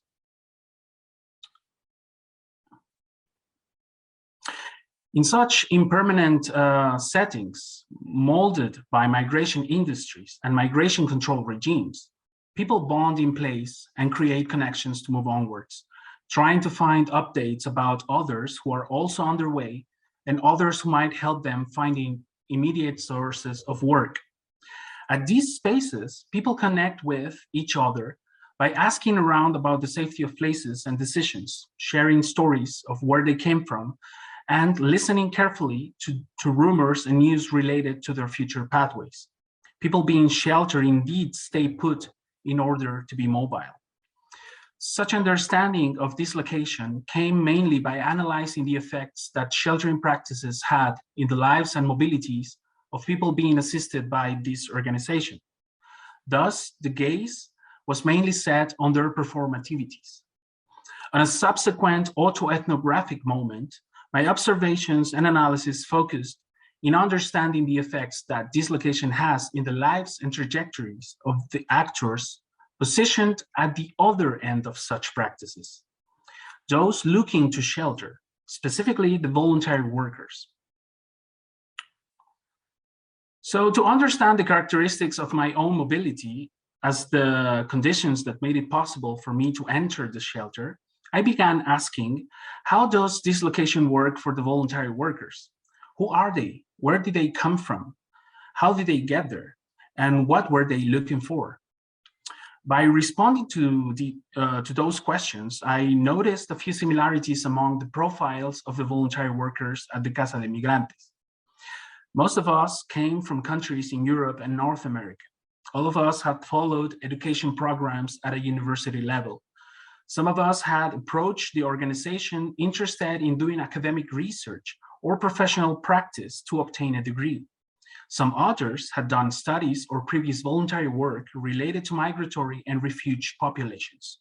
In such impermanent settings, molded by migration industries and migration control regimes, people bond in place and create connections to move onwards, trying to find updates about others who are also on their way and others who might help them finding immediate sources of work. At these spaces, people connect with each other by asking around about the safety of places and decisions, sharing stories of where they came from, and listening carefully to rumors and news related to their future pathways. People being sheltered indeed stay put in order to be mobile. Such understanding of dislocation came mainly by analyzing the effects that sheltering practices had in the lives and mobilities of people being assisted by this organization. Thus, the gaze was mainly set on their performativities. On a subsequent autoethnographic moment, my observations and analysis focused in understanding the effects that dislocation has in the lives and trajectories of the actors positioned at the other end of such practices, those looking to shelter, specifically the voluntary workers. So to understand the characteristics of my own mobility as the conditions that made it possible for me to enter the shelter, I began asking, how does dislocation work for the voluntary workers? Who are they? Where did they come from? How did they get there? And what were they looking for? By responding to those questions, I noticed a few similarities among the profiles of the voluntary workers at the Casa de Migrantes. Most of us came from countries in Europe and North America. All of us had followed education programs at a university level. Some of us had approached the organization interested in doing academic research or professional practice to obtain a degree. Some others had done studies or previous voluntary work related to migratory and refugee populations,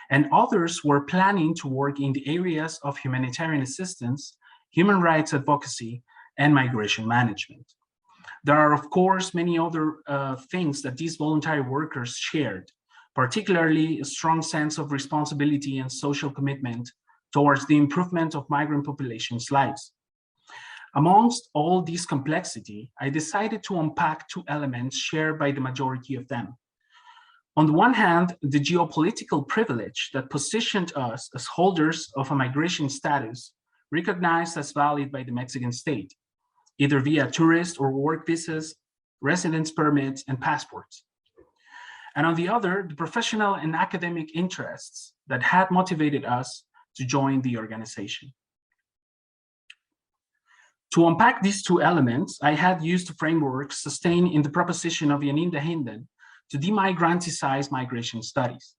and others were planning to work in the areas of humanitarian assistance, human rights advocacy, and migration management. There are, of course, many other things that these voluntary workers shared, particularly a strong sense of responsibility and social commitment towards the improvement of migrant populations' lives. Amongst all this complexity, I decided to unpack two elements shared by the majority of them. On the one hand, the geopolitical privilege that positioned us as holders of a migration status recognized as valid by the Mexican state, either via tourist or work visas, residence permits, and passports. And on the other, the professional and academic interests that had motivated us to join the organization. To unpack these two elements, I had used a framework sustained in the proposition of Janine de Hinden to demigranticize migration studies.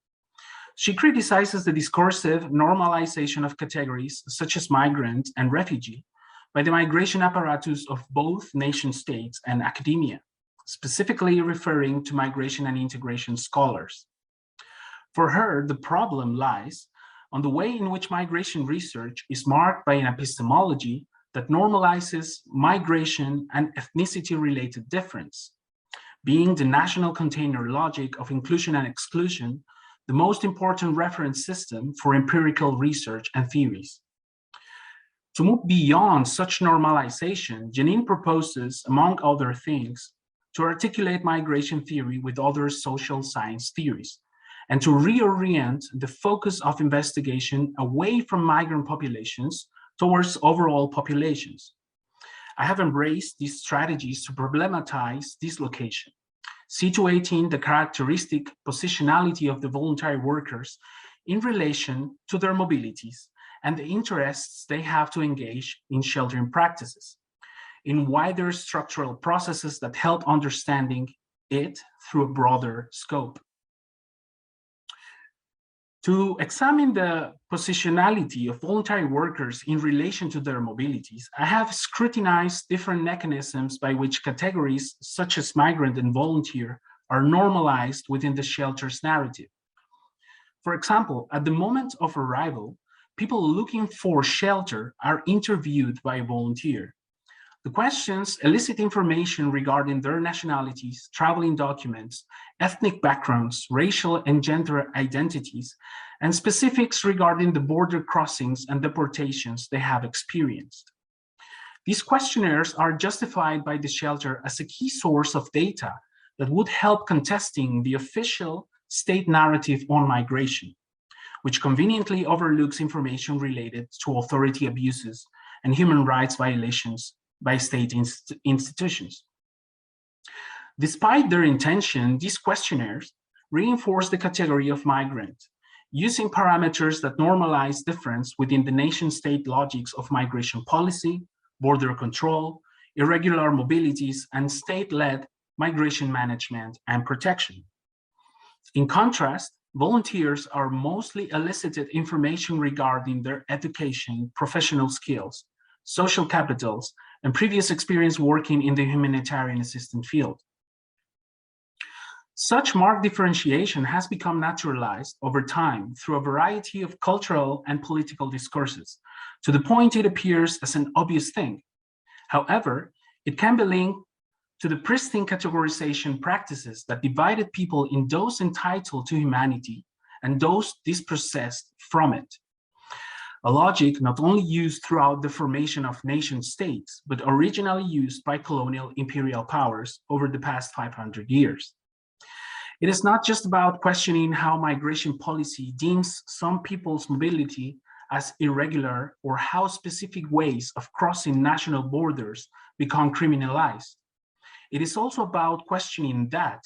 She criticizes the discursive normalization of categories such as migrant and refugee by the migration apparatus of both nation states and academia, specifically referring to migration and integration scholars. For her, the problem lies on the way in which migration research is marked by an epistemology that normalizes migration and ethnicity-related difference, being the national container logic of inclusion and exclusion, the most important reference system for empirical research and theories. To move beyond such normalization, Janine proposes, among other things, to articulate migration theory with other social science theories, and to reorient the focus of investigation away from migrant populations towards overall populations. I have embraced these strategies to problematize dislocation, situating the characteristic positionality of the voluntary workers in relation to their mobilities and the interests they have to engage in sheltering practices, in wider structural processes that help understanding it through a broader scope. To examine the positionality of voluntary workers in relation to their mobilities, I have scrutinized different mechanisms by which categories such as migrant and volunteer are normalized within the shelter's narrative. For example, at the moment of arrival, people looking for shelter are interviewed by a volunteer, The questions elicit information regarding their nationalities, traveling documents, ethnic backgrounds, racial and gender identities, and specifics regarding the border crossings and deportations they have experienced. These questionnaires are justified by the shelter as a key source of data that would help contesting the official state narrative on migration, which conveniently overlooks information related to authority abuses and human rights violations by state institutions. Despite their intention, these questionnaires reinforce the category of migrant, using parameters that normalize difference within the nation-state logics of migration policy, border control, irregular mobilities, and state-led migration management and protection. In contrast, volunteers are mostly elicited information regarding their education, professional skills, social capitals, and previous experience working in the humanitarian assistance field. Such marked differentiation has become naturalized over time through a variety of cultural and political discourses, to the point it appears as an obvious thing. However, it can be linked to the pristine categorization practices that divided people in those entitled to humanity and those dispossessed from it. A logic not only used throughout the formation of nation states, but originally used by colonial imperial powers over the past 500 years. It is not just about questioning how migration policy deems some people's mobility as irregular or how specific ways of crossing national borders become criminalized. It is also about questioning that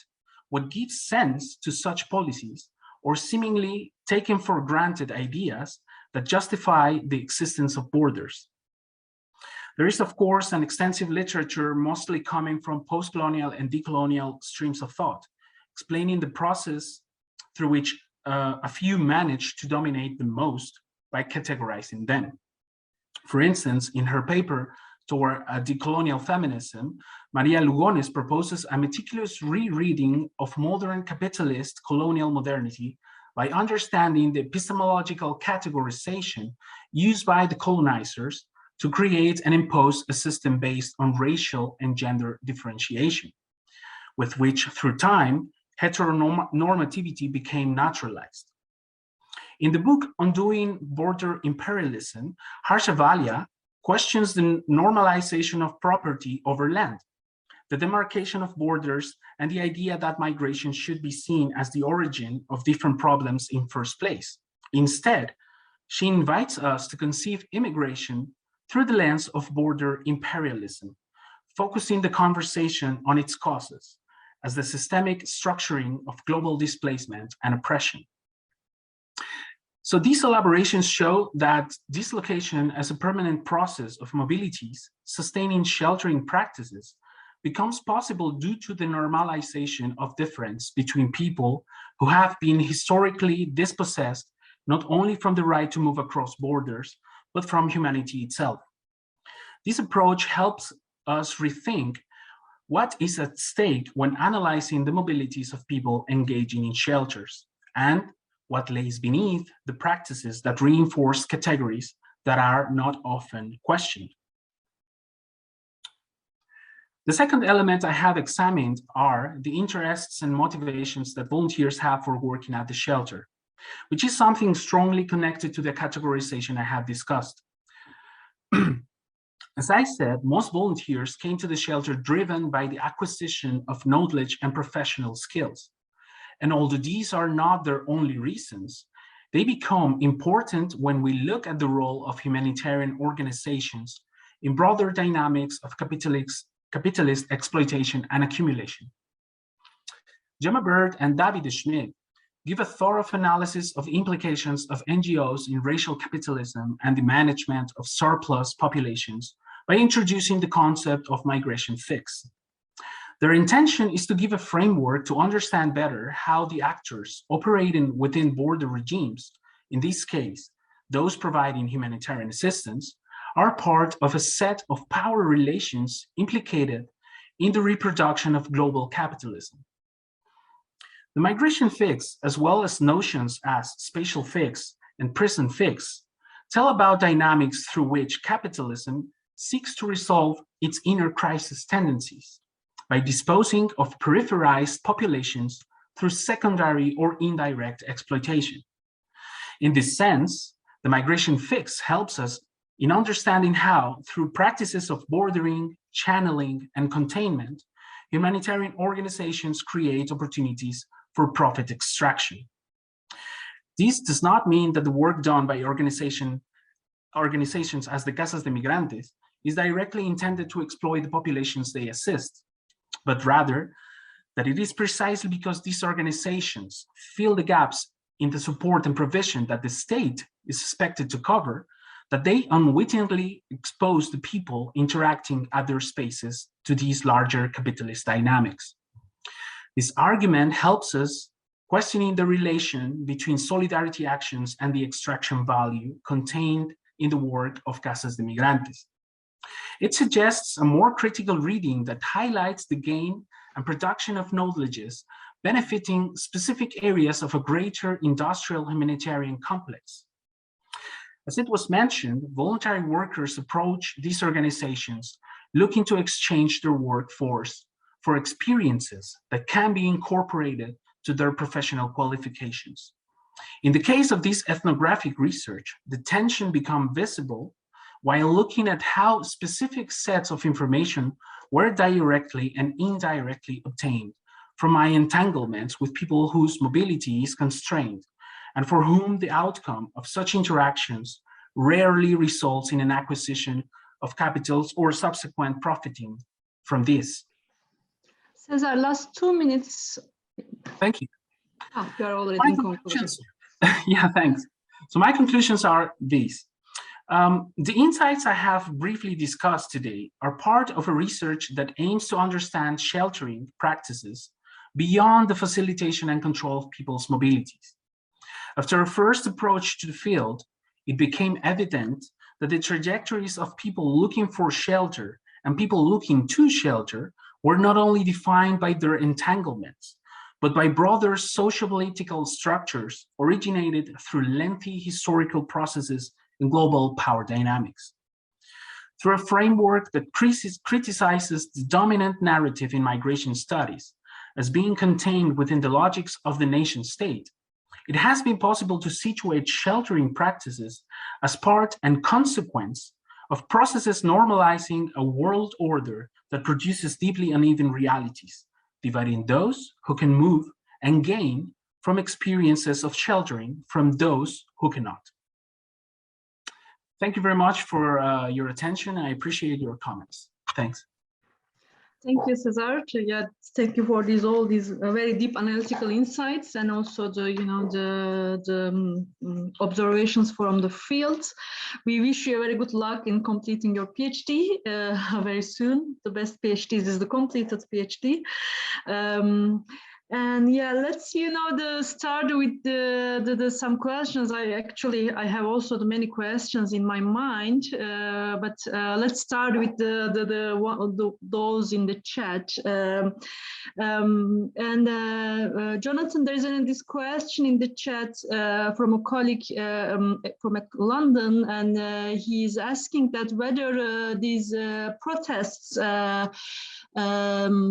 what gives sense to such policies or seemingly taken for granted ideas that justify the existence of borders. There is, of course, an extensive literature mostly coming from post-colonial and decolonial streams of thought, explaining the process through which a few manage to dominate the most by categorizing them. For instance, in her paper, Toward a Decolonial Feminism, Maria Lugones proposes a meticulous rereading of modern capitalist colonial modernity by understanding the epistemological categorization used by the colonizers to create and impose a system based on racial and gender differentiation, with which, through time, heteronormativity became naturalized. In the book Undoing Border Imperialism, Harsha Valia questions the normalization of property over land, the demarcation of borders, and the idea that migration should be seen as the origin of different problems in first place. Instead, she invites us to conceive immigration through the lens of border imperialism, focusing the conversation on its causes as the systemic structuring of global displacement and oppression. So these elaborations show that dislocation as a permanent process of mobilities, sustaining sheltering practices, becomes possible due to the normalization of difference between people who have been historically dispossessed not only from the right to move across borders, but from humanity itself. This approach helps us rethink what is at stake when analyzing the mobilities of people engaging in shelters, and what lays beneath the practices that reinforce categories that are not often questioned. The second element I have examined are the interests and motivations that volunteers have for working at the shelter, which is something strongly connected to the categorization I have discussed. As I said, most volunteers came to the shelter driven by the acquisition of knowledge and professional skills. And although these are not their only reasons, they become important when we look at the role of humanitarian organizations in broader dynamics of capitalist exploitation and accumulation. Gemma Bird and David Schmidt give a thorough analysis of implications of NGOs in racial capitalism and the management of surplus populations by introducing the concept of migration fix. Their intention is to give a framework to understand better how the actors operating within border regimes, in this case, those providing humanitarian assistance, are part of a set of power relations implicated in the reproduction of global capitalism. The migration fix, as well as notions as spatial fix and prison fix, tell about dynamics through which capitalism seeks to resolve its inner crisis tendencies by disposing of peripherized populations through secondary or indirect exploitation. In this sense, the migration fix helps us in understanding how, through practices of bordering, channeling, and containment, humanitarian organizations create opportunities for profit extraction. This does not mean that the work done by organizations as the Casas de Migrantes is directly intended to exploit the populations they assist, but rather that it is precisely because these organizations fill the gaps in the support and provision that the state is expected to cover, that they unwittingly expose the people interacting at their spaces to these larger capitalist dynamics. This argument helps us questioning the relation between solidarity actions and the extraction value contained in the work of Casas de Migrantes. It suggests a more critical reading that highlights the gain and production of knowledges benefiting specific areas of a greater industrial humanitarian complex. As it was mentioned, voluntary workers approach these organizations looking to exchange their workforce for experiences that can be incorporated to their professional qualifications. In the case of this ethnographic research, the tension becomes visible while looking at how specific sets of information were directly and indirectly obtained from my entanglements with people whose mobility is constrained and for whom the outcome of such interactions rarely results in an acquisition of capitals or subsequent profiting from this. Cesar, last 2 minutes. Thank you. Oh, you are already in conclusion. Yeah, thanks. So my conclusions are these. The insights I have briefly discussed today are part of a research that aims to understand sheltering practices beyond the facilitation and control of people's mobilities. After a first approach to the field, it became evident that the trajectories of people looking for shelter and people looking to shelter were not only defined by their entanglements, but by broader socio-political structures originated through lengthy historical processes in global power dynamics. Through a framework that criticizes the dominant narrative in migration studies as being contained within the logics of the nation state, it has been possible to situate sheltering practices as part and consequence of processes normalizing a world order that produces deeply uneven realities, dividing those who can move and gain from experiences of sheltering from those who cannot. Thank you very much for your attention. I appreciate your comments. Thanks. Thank you, Cesar. Yeah, thank you for all these very deep analytical insights and also the observations from the field. We wish you very good luck in completing your PhD very soon. The best PhDs is the completed PhD. And yeah, let's start with some questions. I have also many questions in my mind, but let's start with those in the chat. Jonathan, there's this question in the chat from a colleague from London, and he's asking that whether these protests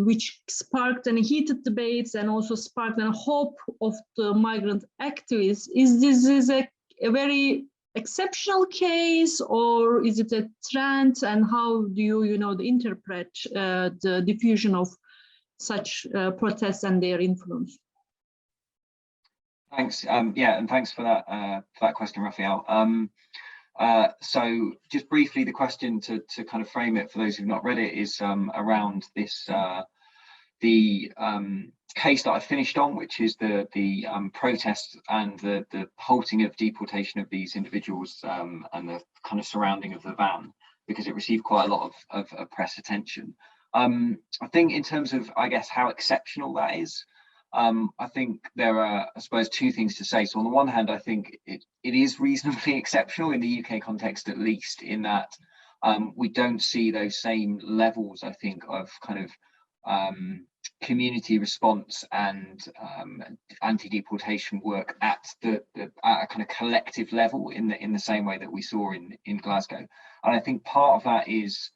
which sparked any heated debates and also sparked a hope of the migrant activists, is this a very exceptional case, or is it a trend, and how do you interpret the diffusion of such protests and their influence? Thanks. Yeah, and thanks for that question, Raphael. So just briefly, the question to kind of frame it for those who've not read it is around this the case that I finished on, which is the protests and the halting of deportation of these individuals and the kind of surrounding of the van, because it received quite a lot of press attention. I think in terms of, I guess, how exceptional that is, I think there are, I suppose, two things to say. So on the one hand, I think it is reasonably exceptional in the UK context, at least, in that we don't see those same levels, I think, of kind of community response and anti-deportation work at a kind of collective level in the same way that we saw in Glasgow. And I think part of that is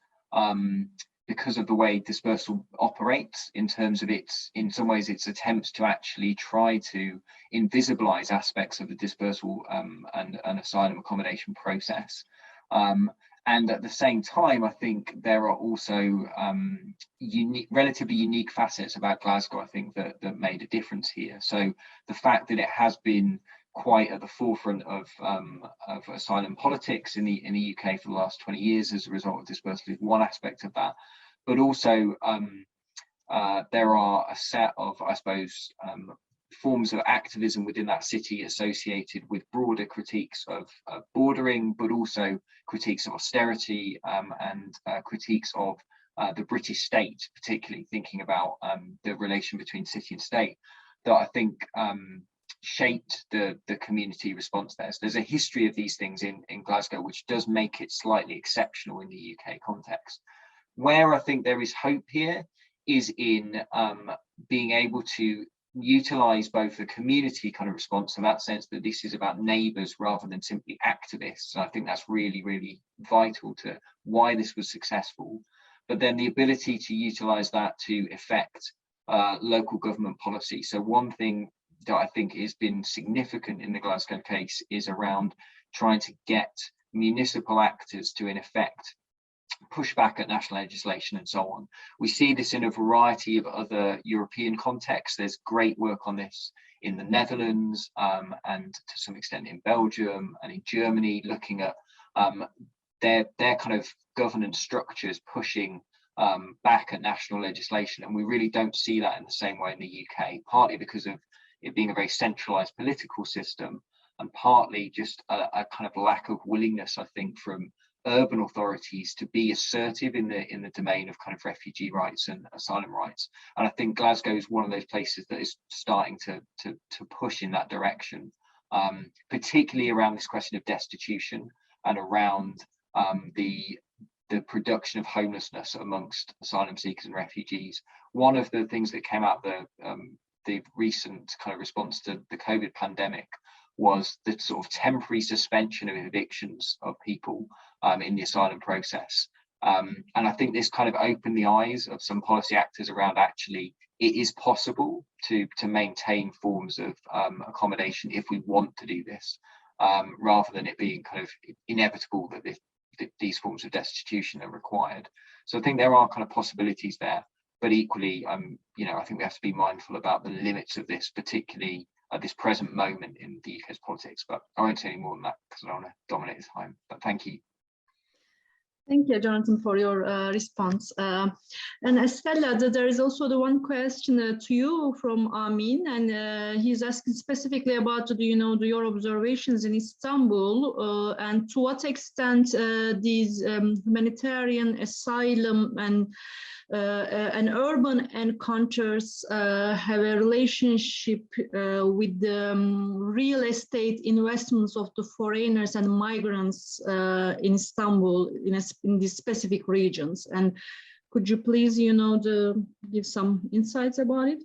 because of the way dispersal operates in terms of in some ways, its attempts to actually try to invisibilize aspects of the dispersal and asylum accommodation process. And at the same time, I think there are also relatively unique facets about Glasgow, I think, that made a difference here. So the fact that it has been quite at the forefront of asylum politics in the UK for the last 20 years as a result of dispersal is one aspect of that. But also there are a set of, I suppose, forms of activism within that city associated with broader critiques of bordering, but also critiques of austerity and critiques of the British state, particularly thinking about the relation between city and state, that I think shaped the community response there. So there's a history of these things in Glasgow, which does make it slightly exceptional in the UK context. Where I think there is hope here is in being able to utilize both the community kind of response in that sense, that this is about neighbors rather than simply activists. And I think that's really, really vital to why this was successful. But then the ability to utilize that to affect local government policy. So one thing that I think has been significant in the Glasgow case is around trying to get municipal actors to, in effect, push back at national legislation and so on. We see this in a variety of other European contexts. There's great work on this in the Netherlands and to some extent in Belgium and in Germany, looking at their kind of governance structures pushing back at national legislation. And we really don't see that in the same way in the UK, partly because of it being a very centralized political system, and partly just a kind of lack of willingness, I think, from urban authorities to be assertive in the domain of kind of refugee rights and asylum rights. And I think Glasgow is one of those places that is starting to push in that direction, particularly around this question of destitution and around the production of homelessness amongst asylum seekers and refugees. One of the things that came out of the recent kind of response to the COVID pandemic was the sort of temporary suspension of evictions of people in the asylum process. And I think this kind of opened the eyes of some policy actors around actually it is possible to maintain forms of accommodation if we want to do this, rather than it being kind of inevitable that these forms of destitution are required. So I think there are kind of possibilities there, but equally, you know, I think we have to be mindful about the limits of this, particularly at this present moment in the UK's politics. But I won't say any more than that because I don't want to dominate the time. But thank you. Thank you, Jonathan, for your response. And Estella, there is also the one question to you from Amin, and he's asking specifically about your observations in Istanbul and to what extent these humanitarian, asylum, and urban encounters have a relationship with the real estate investments of the foreigners and migrants in Istanbul in these specific regions. And could you please, give some insights about it?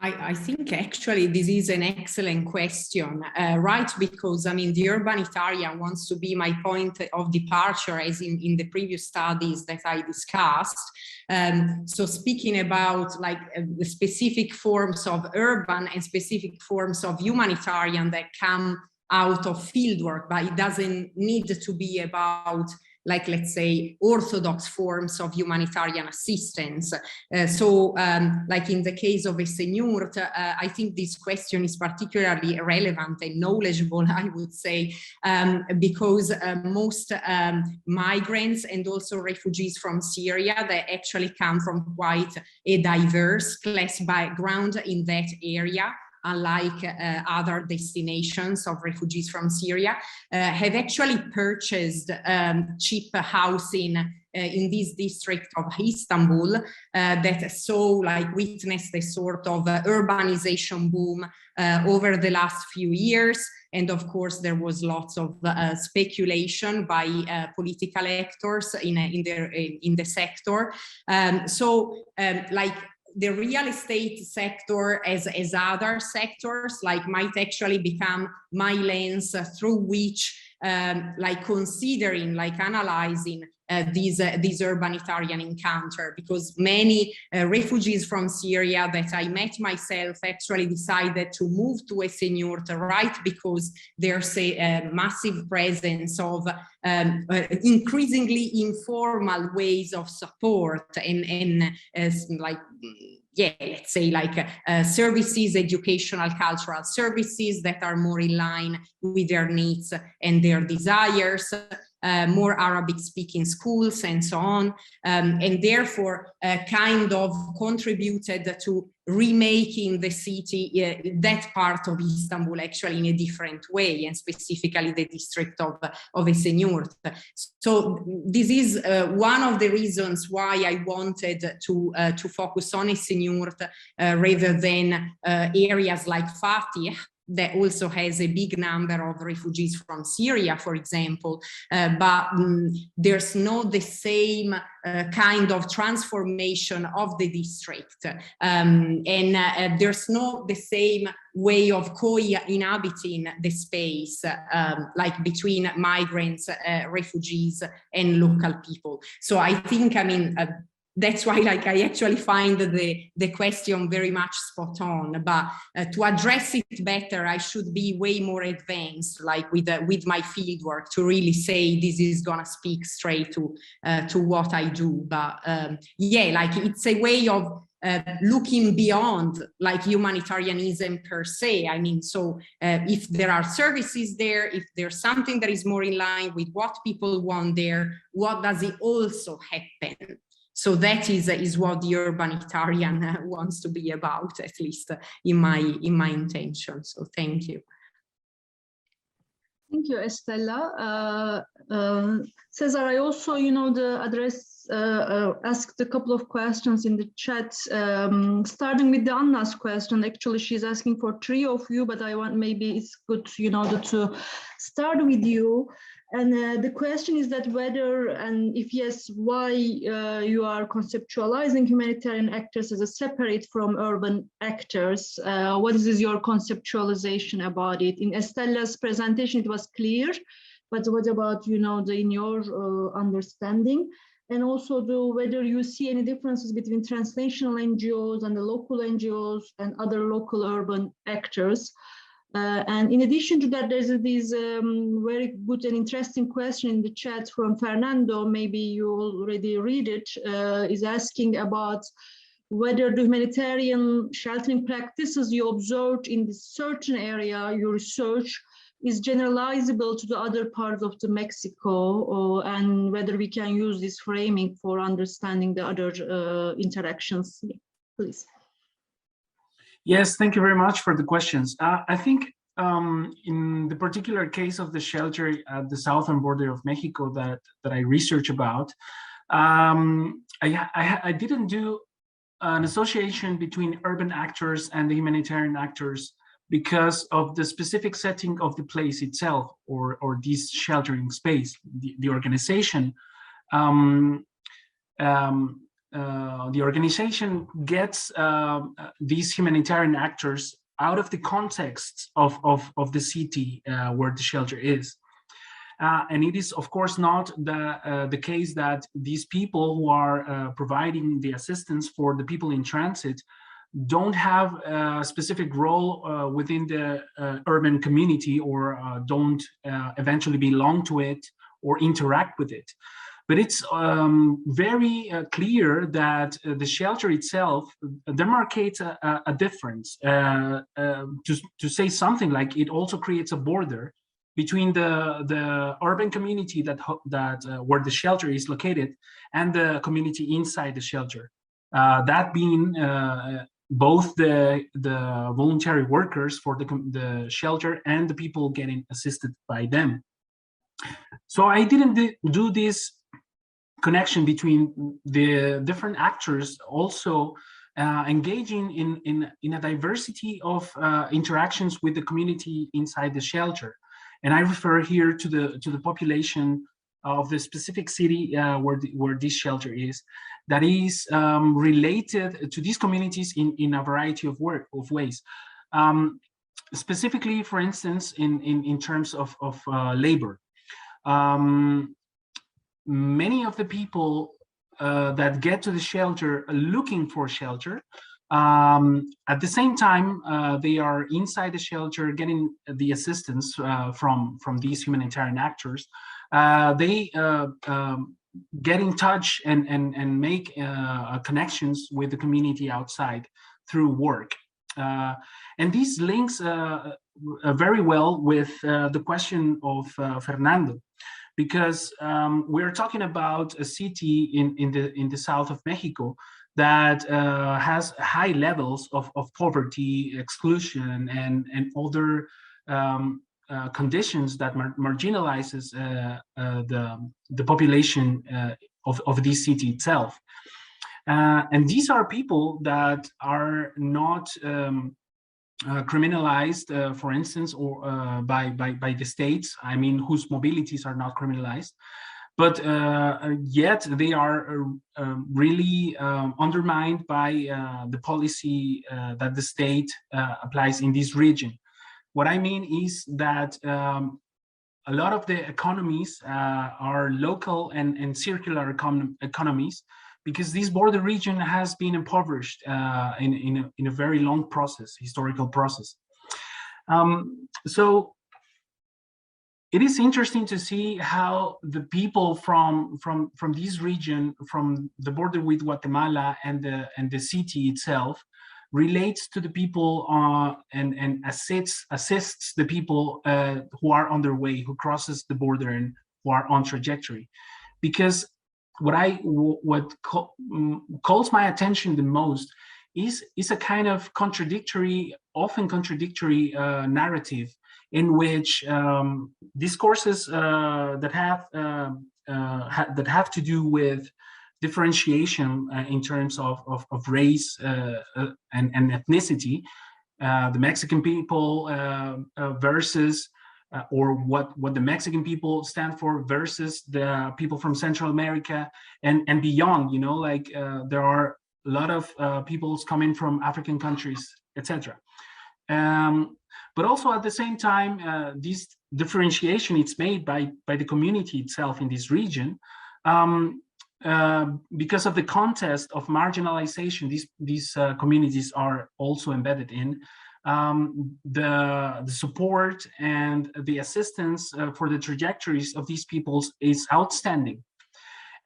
I think actually this is an excellent question, right? Because I mean, the urbanitarian wants to be my point of departure, as in the previous studies that I discussed. So speaking about like the specific forms of urban and specific forms of humanitarian that come out of fieldwork, but it doesn't need to be about, like, let's say, orthodox forms of humanitarian assistance. Like in the case of Zeynep, I think this question is particularly relevant and knowledgeable, I would say, because most migrants and also refugees from Syria, they actually come from quite a diverse class background in that area, unlike other destinations of refugees from Syria, have actually purchased cheap housing in this district of Istanbul that witnessed a sort of urbanization boom over the last few years. And of course, there was lots of speculation by political actors in the sector. The real estate sector as other sectors might actually become my lens through which like considering, like analyzing these urbanitarian encounter, because many refugees from Syria that I met myself actually decided to move to Esenyurt, right, because there's a massive presence of increasingly informal ways of support and like, yeah, let's say like services, educational, cultural services that are more in line with their needs and their desires, more Arabic speaking schools and so on, and therefore kind of contributed to remaking the city, that part of Istanbul actually in a different way, and specifically the district of Esenyurt. So this is one of the reasons why I wanted to focus on Esenyurt rather than areas like Fatih, that also has a big number of refugees from Syria, for example, but there's not the same kind of transformation of the district, and there's not the same way of co-inhabiting the space, like between migrants, refugees, and local people. So I think, I mean, that's why, like, I actually find the question very much spot on. But to address it better, I should be way more advanced, like with my fieldwork, to really say this is gonna speak straight to what I do. But yeah, like it's a way of looking beyond like humanitarianism per se. I mean, so if there are services there, if there's something that is more in line with what people want there, what does it also happen? So that is what the urbanitarian wants to be about, at least in my intention. So thank you. Thank you, Estella. Cesar, I also, asked a couple of questions in the chat, starting with the unasked question. Actually, she's asking for three of you, but I want, maybe it's good, to start with you. And the question is that whether, and if yes, why you are conceptualizing humanitarian actors as a separate from urban actors. What is your conceptualization about it? In Estella's presentation, it was clear, but what about, in your understanding? And also whether you see any differences between translational NGOs and the local NGOs and other local urban actors. And in addition to that, there's this very good and interesting question in the chat from Fernando, maybe you already read it, is asking about whether the humanitarian sheltering practices you observed in this certain area, your research, is generalizable to the other parts of the Mexico, and whether we can use this framing for understanding the other interactions, please. Yes, thank you very much for the questions. I think in the particular case of the shelter at the southern border of Mexico that I research about, I didn't do an association between urban actors and the humanitarian actors because of the specific setting of the place itself, or this sheltering space, the organization. The organization gets these humanitarian actors out of the context of the city where the shelter is. And it is, of course, not the case that these people who are providing the assistance for the people in transit don't have a specific role within the urban community, or don't eventually belong to it or interact with it. But it's very clear that the shelter itself demarcates a difference. To say something like, it also creates a border between the urban community where the shelter is located and the community inside the shelter. That being both the voluntary workers for the shelter and the people getting assisted by them. So I didn't do this connection between the different actors also engaging in a diversity of interactions with the community inside the shelter. And I refer here to the population of the specific city where this shelter is, that is related to these communities in a variety of ways. Specifically, for instance, in terms of labor. many of the people that get to the shelter looking for shelter, at the same time, they are inside the shelter getting the assistance from these humanitarian actors. They get in touch and make connections with the community outside through work. And this links very well with the question of Fernando, because we're talking about a city in the south of Mexico that has high levels of poverty, exclusion, and other conditions that marginalizes the population of this city itself. And these are people that are not criminalized, for instance, or by the states, I mean, whose mobilities are not criminalized, but yet they are really undermined by the policy that the state applies in this region. What I mean is that a lot of the economies are local and circular economies, because this border region has been impoverished in a very long process, historical process. So it is interesting to see how the people from this region, from the border with Guatemala and the city itself, relates to the people and assists the people who are on their way, who crosses the border and who are on trajectory. Because what calls my attention the most is a kind of often contradictory narrative, in which discourses that have to do with differentiation in terms of race and ethnicity, the Mexican people versus or what the Mexican people stand for versus the people from Central America and beyond, you know, like there are a lot of peoples coming from African countries, etc. But also at the same time, this differentiation it's made by the community itself in this region, because of the context of marginalization these communities are also embedded in. The support and the assistance for the trajectories of these peoples is outstanding.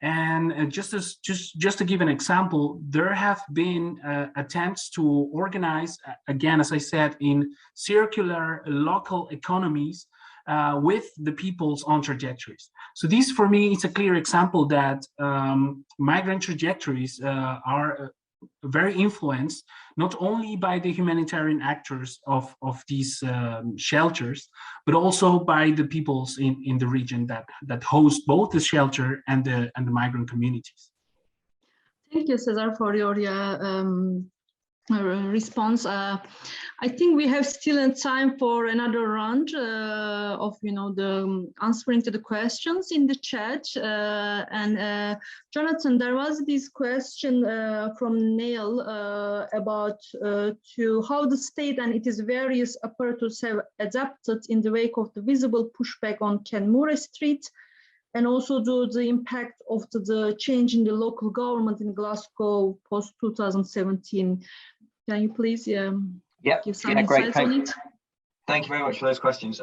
And just to give an example, there have been attempts to organize, again, as I said, in circular local economies with the peoples on trajectories. So this, for me, is a clear example that migrant trajectories are very influenced not only by the humanitarian actors of these shelters, but also by the peoples in the region that host both the shelter and the migrant communities. Thank you, Cesar, for your response. I think we have still time for another round of, the answering to the questions in the chat. And Jonathan, there was this question from Neil about to how the state and its various apparatus have adapted in the wake of the visible pushback on Kenmure Street, and also the impact of the change in the local government in Glasgow post 2017. Can you please give some insights on it? Thank you very much for those questions.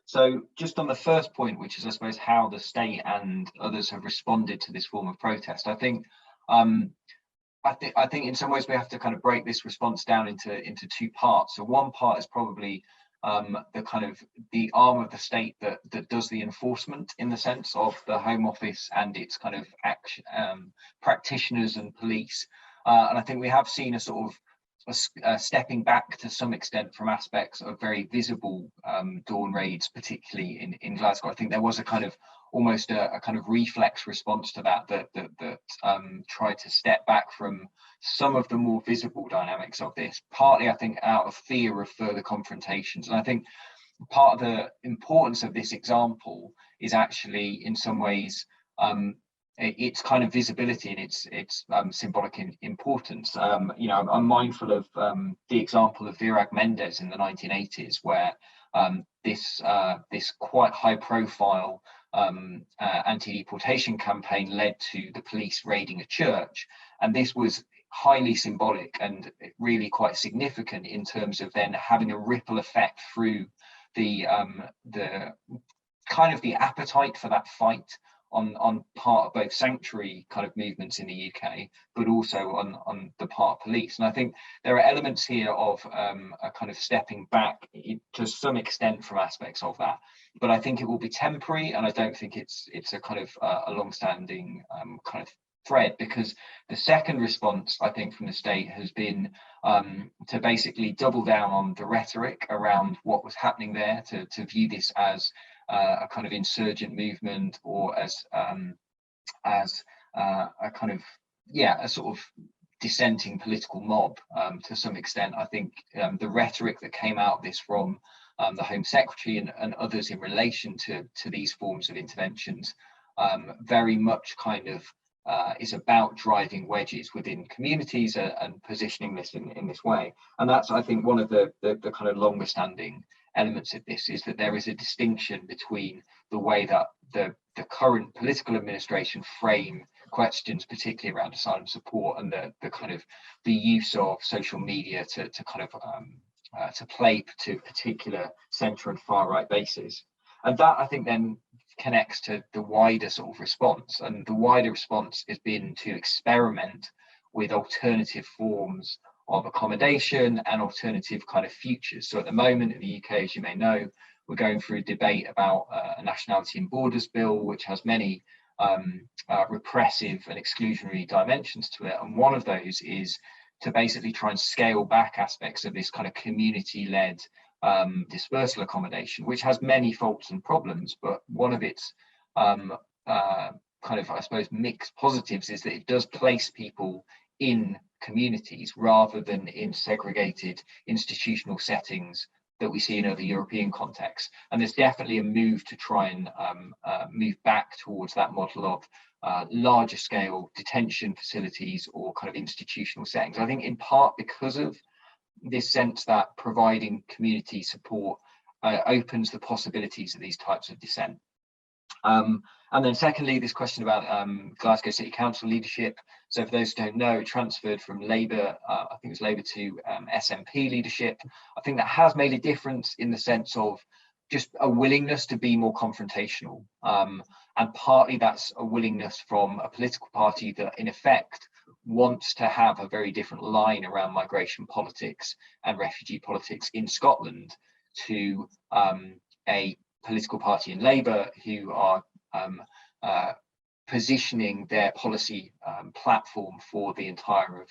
So just on the first point, which is, I suppose, how the state and others have responded to this form of protest, I think in some ways we have to kind of break this response down into two parts. So one part is probably the arm of the state that does the enforcement, in the sense of the Home Office and its kind of practitioners and police. And I think we have seen a sort of stepping back to some extent from aspects of very visible dawn raids, particularly in Glasgow. I think there was a kind of almost a kind of reflex response to that tried to step back from some of the more visible dynamics of this, partly I think out of fear of further confrontations. And I think part of the importance of this example is actually in some ways its kind of visibility and its symbolic importance. I'm mindful of the example of Virag Mendes in the 1980s, where this quite high profile anti-deportation campaign led to the police raiding a church. And this was highly symbolic and really quite significant in terms of then having a ripple effect through the kind of the appetite for that fight on part of both sanctuary kind of movements in the UK, but also on the part of police. And I think there are elements here of a kind of stepping back to some extent from aspects of that, but I think it will be temporary, and I don't think it's a kind of a long-standing kind of thread, because the second response, I think, from the state has been to basically double down on the rhetoric around what was happening there, to view this as a kind of insurgent movement, or as a kind of, a sort of dissenting political mob to some extent. I think the rhetoric that came out of this from the Home Secretary and others in relation to these forms of interventions very much kind of is about driving wedges within communities and positioning this in this way. And that's, I think, one of the kind of longer standing elements of this, is that there is a distinction between the way that the current political administration frame questions, particularly around asylum support, and the kind of the use of social media to kind of to play to particular centre and far right bases. And that, I think, then connects to the wider sort of response, and the wider response has been to experiment with alternative forms of accommodation and alternative kind of futures. So at the moment in the UK, as you may know, we're going through a debate about a nationality and borders bill, which has many repressive and exclusionary dimensions to it. And one of those is to basically try and scale back aspects of this kind of community-led dispersal accommodation, which has many faults and problems, but one of its kind of, I suppose, mixed positives is that it does place people in communities rather than in segregated institutional settings that we see in other European contexts. And there's definitely a move to try and move back towards that model of larger scale detention facilities or kind of institutional settings. I think in part because of this sense that providing community support opens the possibilities of these types of dissent. And then secondly, this question about Glasgow City Council leadership. So for those who don't know, it transferred from Labour, I think it was Labour to SNP leadership. I think that has made a difference in the sense of just a willingness to be more confrontational. And partly that's a willingness from a political party that in effect wants to have a very different line around migration politics and refugee politics in Scotland to a political party in Labour who are positioning their policy platform for the entire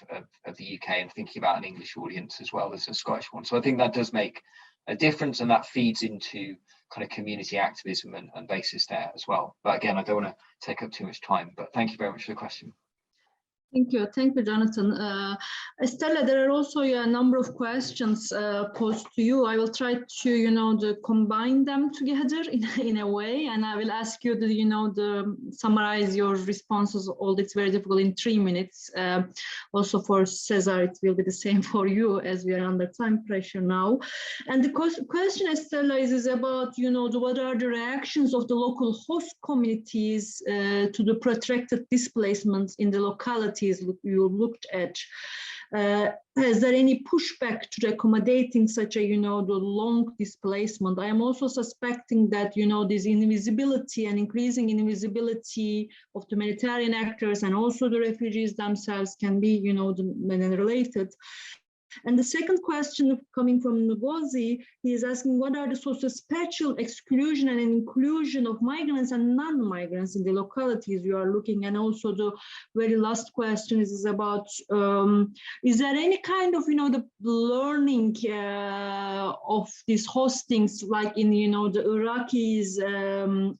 of the UK and thinking about an English audience as well as a Scottish one. So I think that does make a difference, and that feeds into kind of community activism and basis there as well. But again, I don't want to take up too much time, but thank you very much for the question. Thank you, Jonathan. Estella, there are also a number of questions posed to you. I will try to, to combine them together in a way, and I will ask you to, summarize your responses. All it's very difficult in 3 minutes. Also for Cesar, it will be the same for you as we are under time pressure now. And the question, Estella, is about, what are the reactions of the local host communities to the protracted displacements in the locality you looked at? Is there any pushback to accommodating such a, the long displacement? I am also suspecting that, this invisibility and increasing invisibility of the humanitarian actors and also the refugees themselves can be, related. And the second question coming from Ngozi, he is asking, what are the socio-spatial exclusion and inclusion of migrants and non-migrants in the localities you are looking? And also the very last question is about, is there any kind of, the learning of these hostings, like in, the Iraqis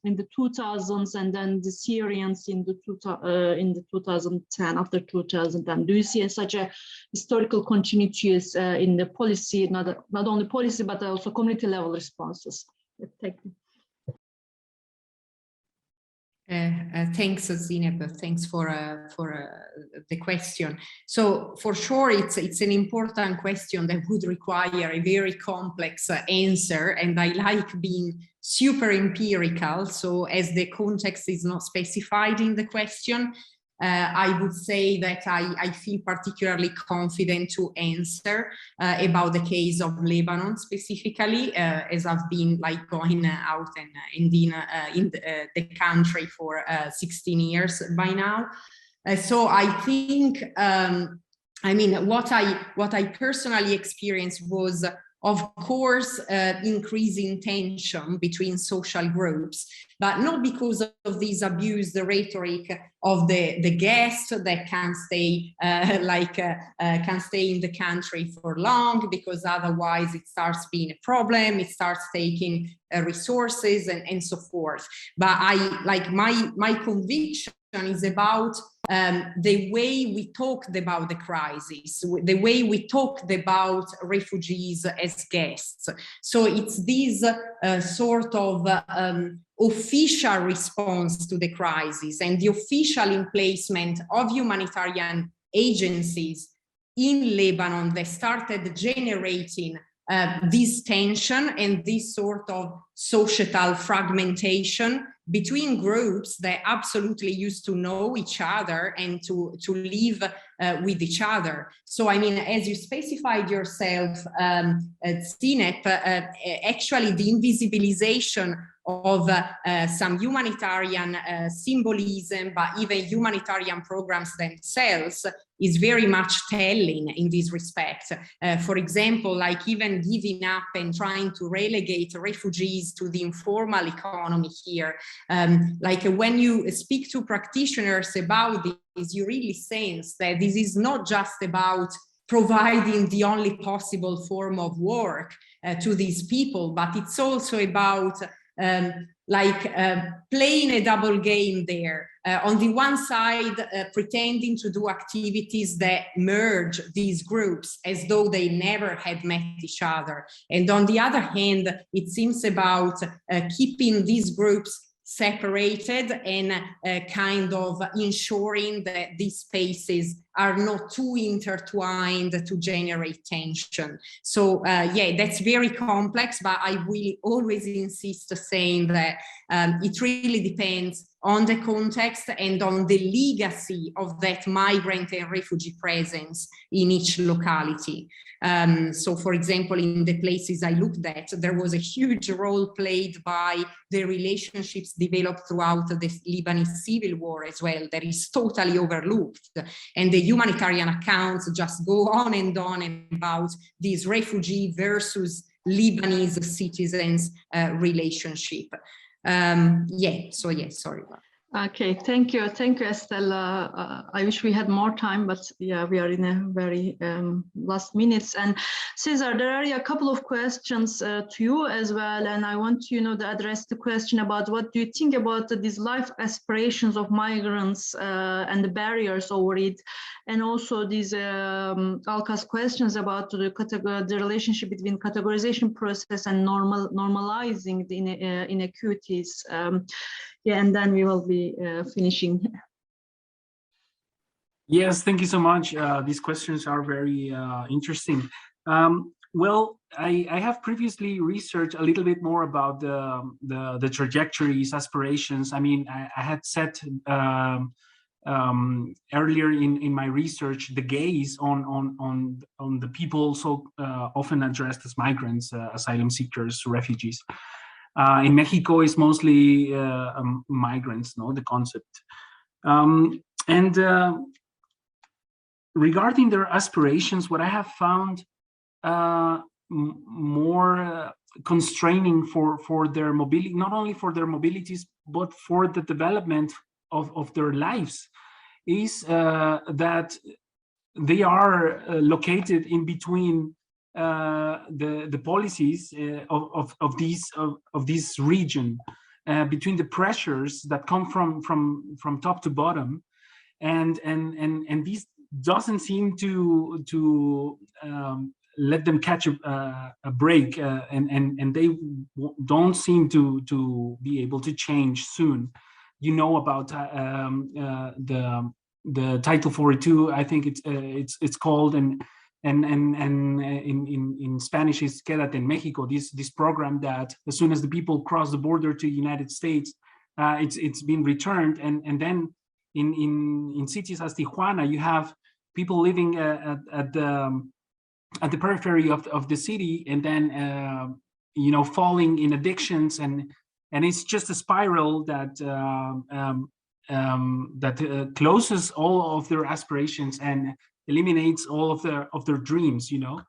in the 2000s and then the Syrians in the 2010, after 2010? Do you see such a historical continuity in the policy, not only policy, but also community level responses? Thank you. Thanks, Zeynep. Thanks for the question. So for sure, it's an important question that would require a very complex answer, and I like being super empirical. So as the context is not specified in the question, I would say that I feel particularly confident to answer about the case of Lebanon specifically, as I've been like going out and in the country for 16 years by now. So I think, I mean, what I personally experienced was, of course, increasing tension between social groups, but not because of this abused rhetoric of the guest that can stay can stay in the country for long, because otherwise it starts being a problem, it starts taking resources and so forth. But my conviction is about the way we talked about the crisis, the way we talked about refugees as guests. So it's this sort of official response to the crisis and the official emplacement of humanitarian agencies in Lebanon that started generating this tension and this sort of societal fragmentation between groups that absolutely used to know each other and to live with each other. So, I mean, as you specified yourself, Zeynep, actually the invisibilization of some humanitarian symbolism, but even humanitarian programs themselves is very much telling in this respect. For example, like even giving up and trying to relegate refugees to the informal economy here. Like when you speak to practitioners about this, you really sense that this is not just about providing the only possible form of work to these people, but it's also about playing a double game there. On the one side, pretending to do activities that merge these groups as though they never had met each other. And on the other hand, it seems about keeping these groups separated and kind of ensuring that these spaces are not too intertwined to generate tension. So yeah, that's very complex, but I will always insist saying that it really depends on the context and on the legacy of that migrant and refugee presence in each locality. So for example, in the places I looked at, there was a huge role played by the relationships developed throughout the Lebanese civil war as well, that is totally overlooked. And the humanitarian accounts just go on and on about this refugee versus Lebanese citizens relationship. Sorry. Okay, thank you, Estella. I wish we had more time, but yeah, we are in a very last minutes. And Cesar, there are a couple of questions to you as well, and I want to to address the question about what do you think about these life aspirations of migrants and the barriers over it, and also these Alka's questions about the relationship between categorization process and normalizing the inequities. Yeah, and then we will be finishing. Yes, thank you so much. These questions are very interesting. Well, I have previously researched a little bit more about the trajectories, aspirations. I mean, I had set earlier in my research the gaze on the people so often addressed as migrants, asylum seekers, refugees. In Mexico, it's mostly migrants, the concept. And regarding their aspirations, what I have found more constraining for their mobility, not only for their mobilities, but for the development of their lives, is that they are located in between the policies of this region, between the pressures that come from top to bottom, and this doesn't seem to let them catch a break, and they don't seem to be able to change soon. you know about the Title 42. I think it's called, and in Spanish is Quédate en México. This program that as soon as the people cross the border to the United States, it's been returned, and then in cities as Tijuana, you have people living at the periphery of the city, and then you know, falling in addictions, and it's just a spiral that closes all of their aspirations and eliminates all of their dreams, you know.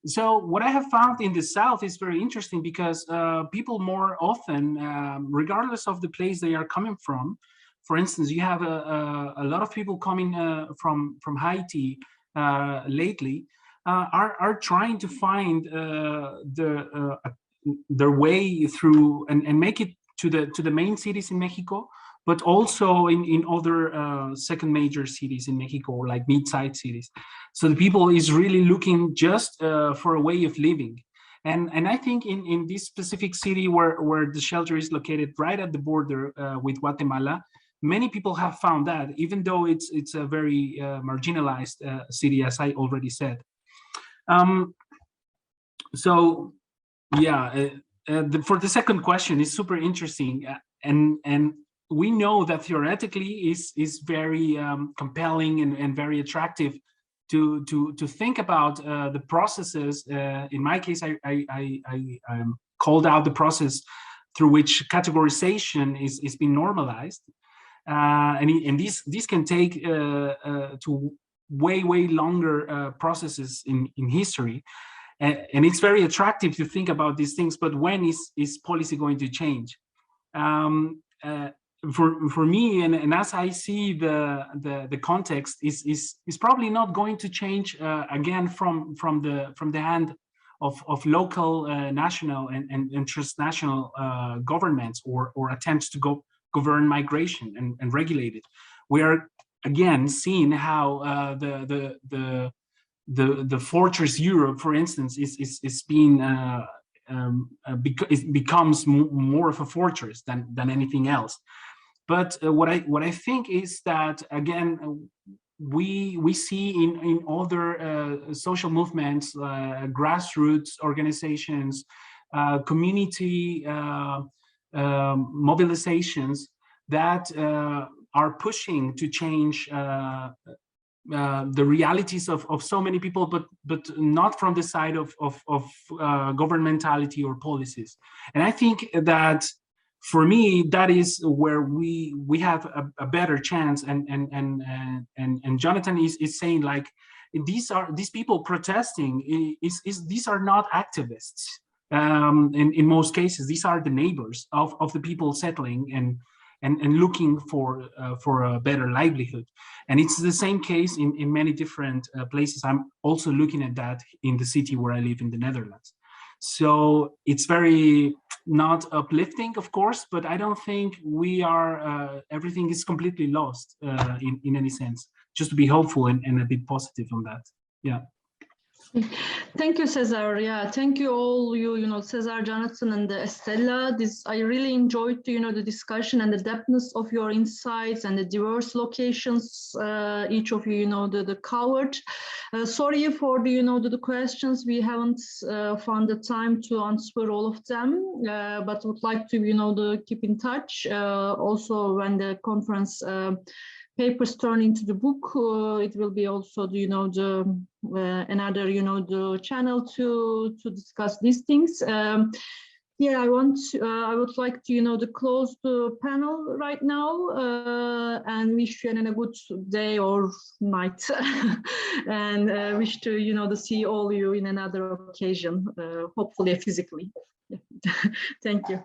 So what I have found in the South is very interesting, because people more often, regardless of the place they are coming from, for instance, you have a lot of people coming from Haiti lately, are trying to find their way through and make it to the main cities in Mexico, but also in other second major cities in Mexico, like mid-sized cities. So the people is really looking just for a way of living. And I think in this specific city where the shelter is located right at the border with Guatemala, many people have found that, even though it's a very marginalized city, as I already said. So yeah, for the second question, it's super interesting, and we know that theoretically is very compelling and very attractive to think about the processes. In my case, I called out the process through which categorization is being normalized, and these can take to way longer processes in history. And it's very attractive to think about these things, but when is policy going to change? For me, and as I see the context, is probably not going to change again from the hand of local, national, and transnational governments or attempts to govern migration and regulate it. We are again seeing how the fortress Europe, for instance, is being it becomes more of a fortress than anything else. But what I think is that, again, we see in other social movements, grassroots organizations, community mobilizations that are pushing to change the realities of so many people, but not from the side of governmentality or policies. And I think that, for me, that is where we have a better chance. And Jonathan is saying, like, these people protesting these are not activists. In most cases, these are the neighbors of the people settling and looking for a better livelihood. And it's the same case in many different places. I'm also looking at that in the city where I live in the Netherlands. So it's very not uplifting, of course, but I don't think we are, everything is completely lost in any sense. Just to be hopeful and a bit positive on that. Yeah. Thank you, Cesar. Yeah, thank you all, Cesar, Jonathan, and Estella. I really enjoyed, the discussion and the depthness of your insights and the diverse locations each of you, the covered. Sorry for the questions. We haven't found the time to answer all of them, but would like to keep in touch. Also, when the conference papers turn into the book, it will be also another the channel to discuss these things. Yeah, I would like to to close the panel right now and wish you a good day or night, and wish to to see all you in another occasion, hopefully physically. Thank you.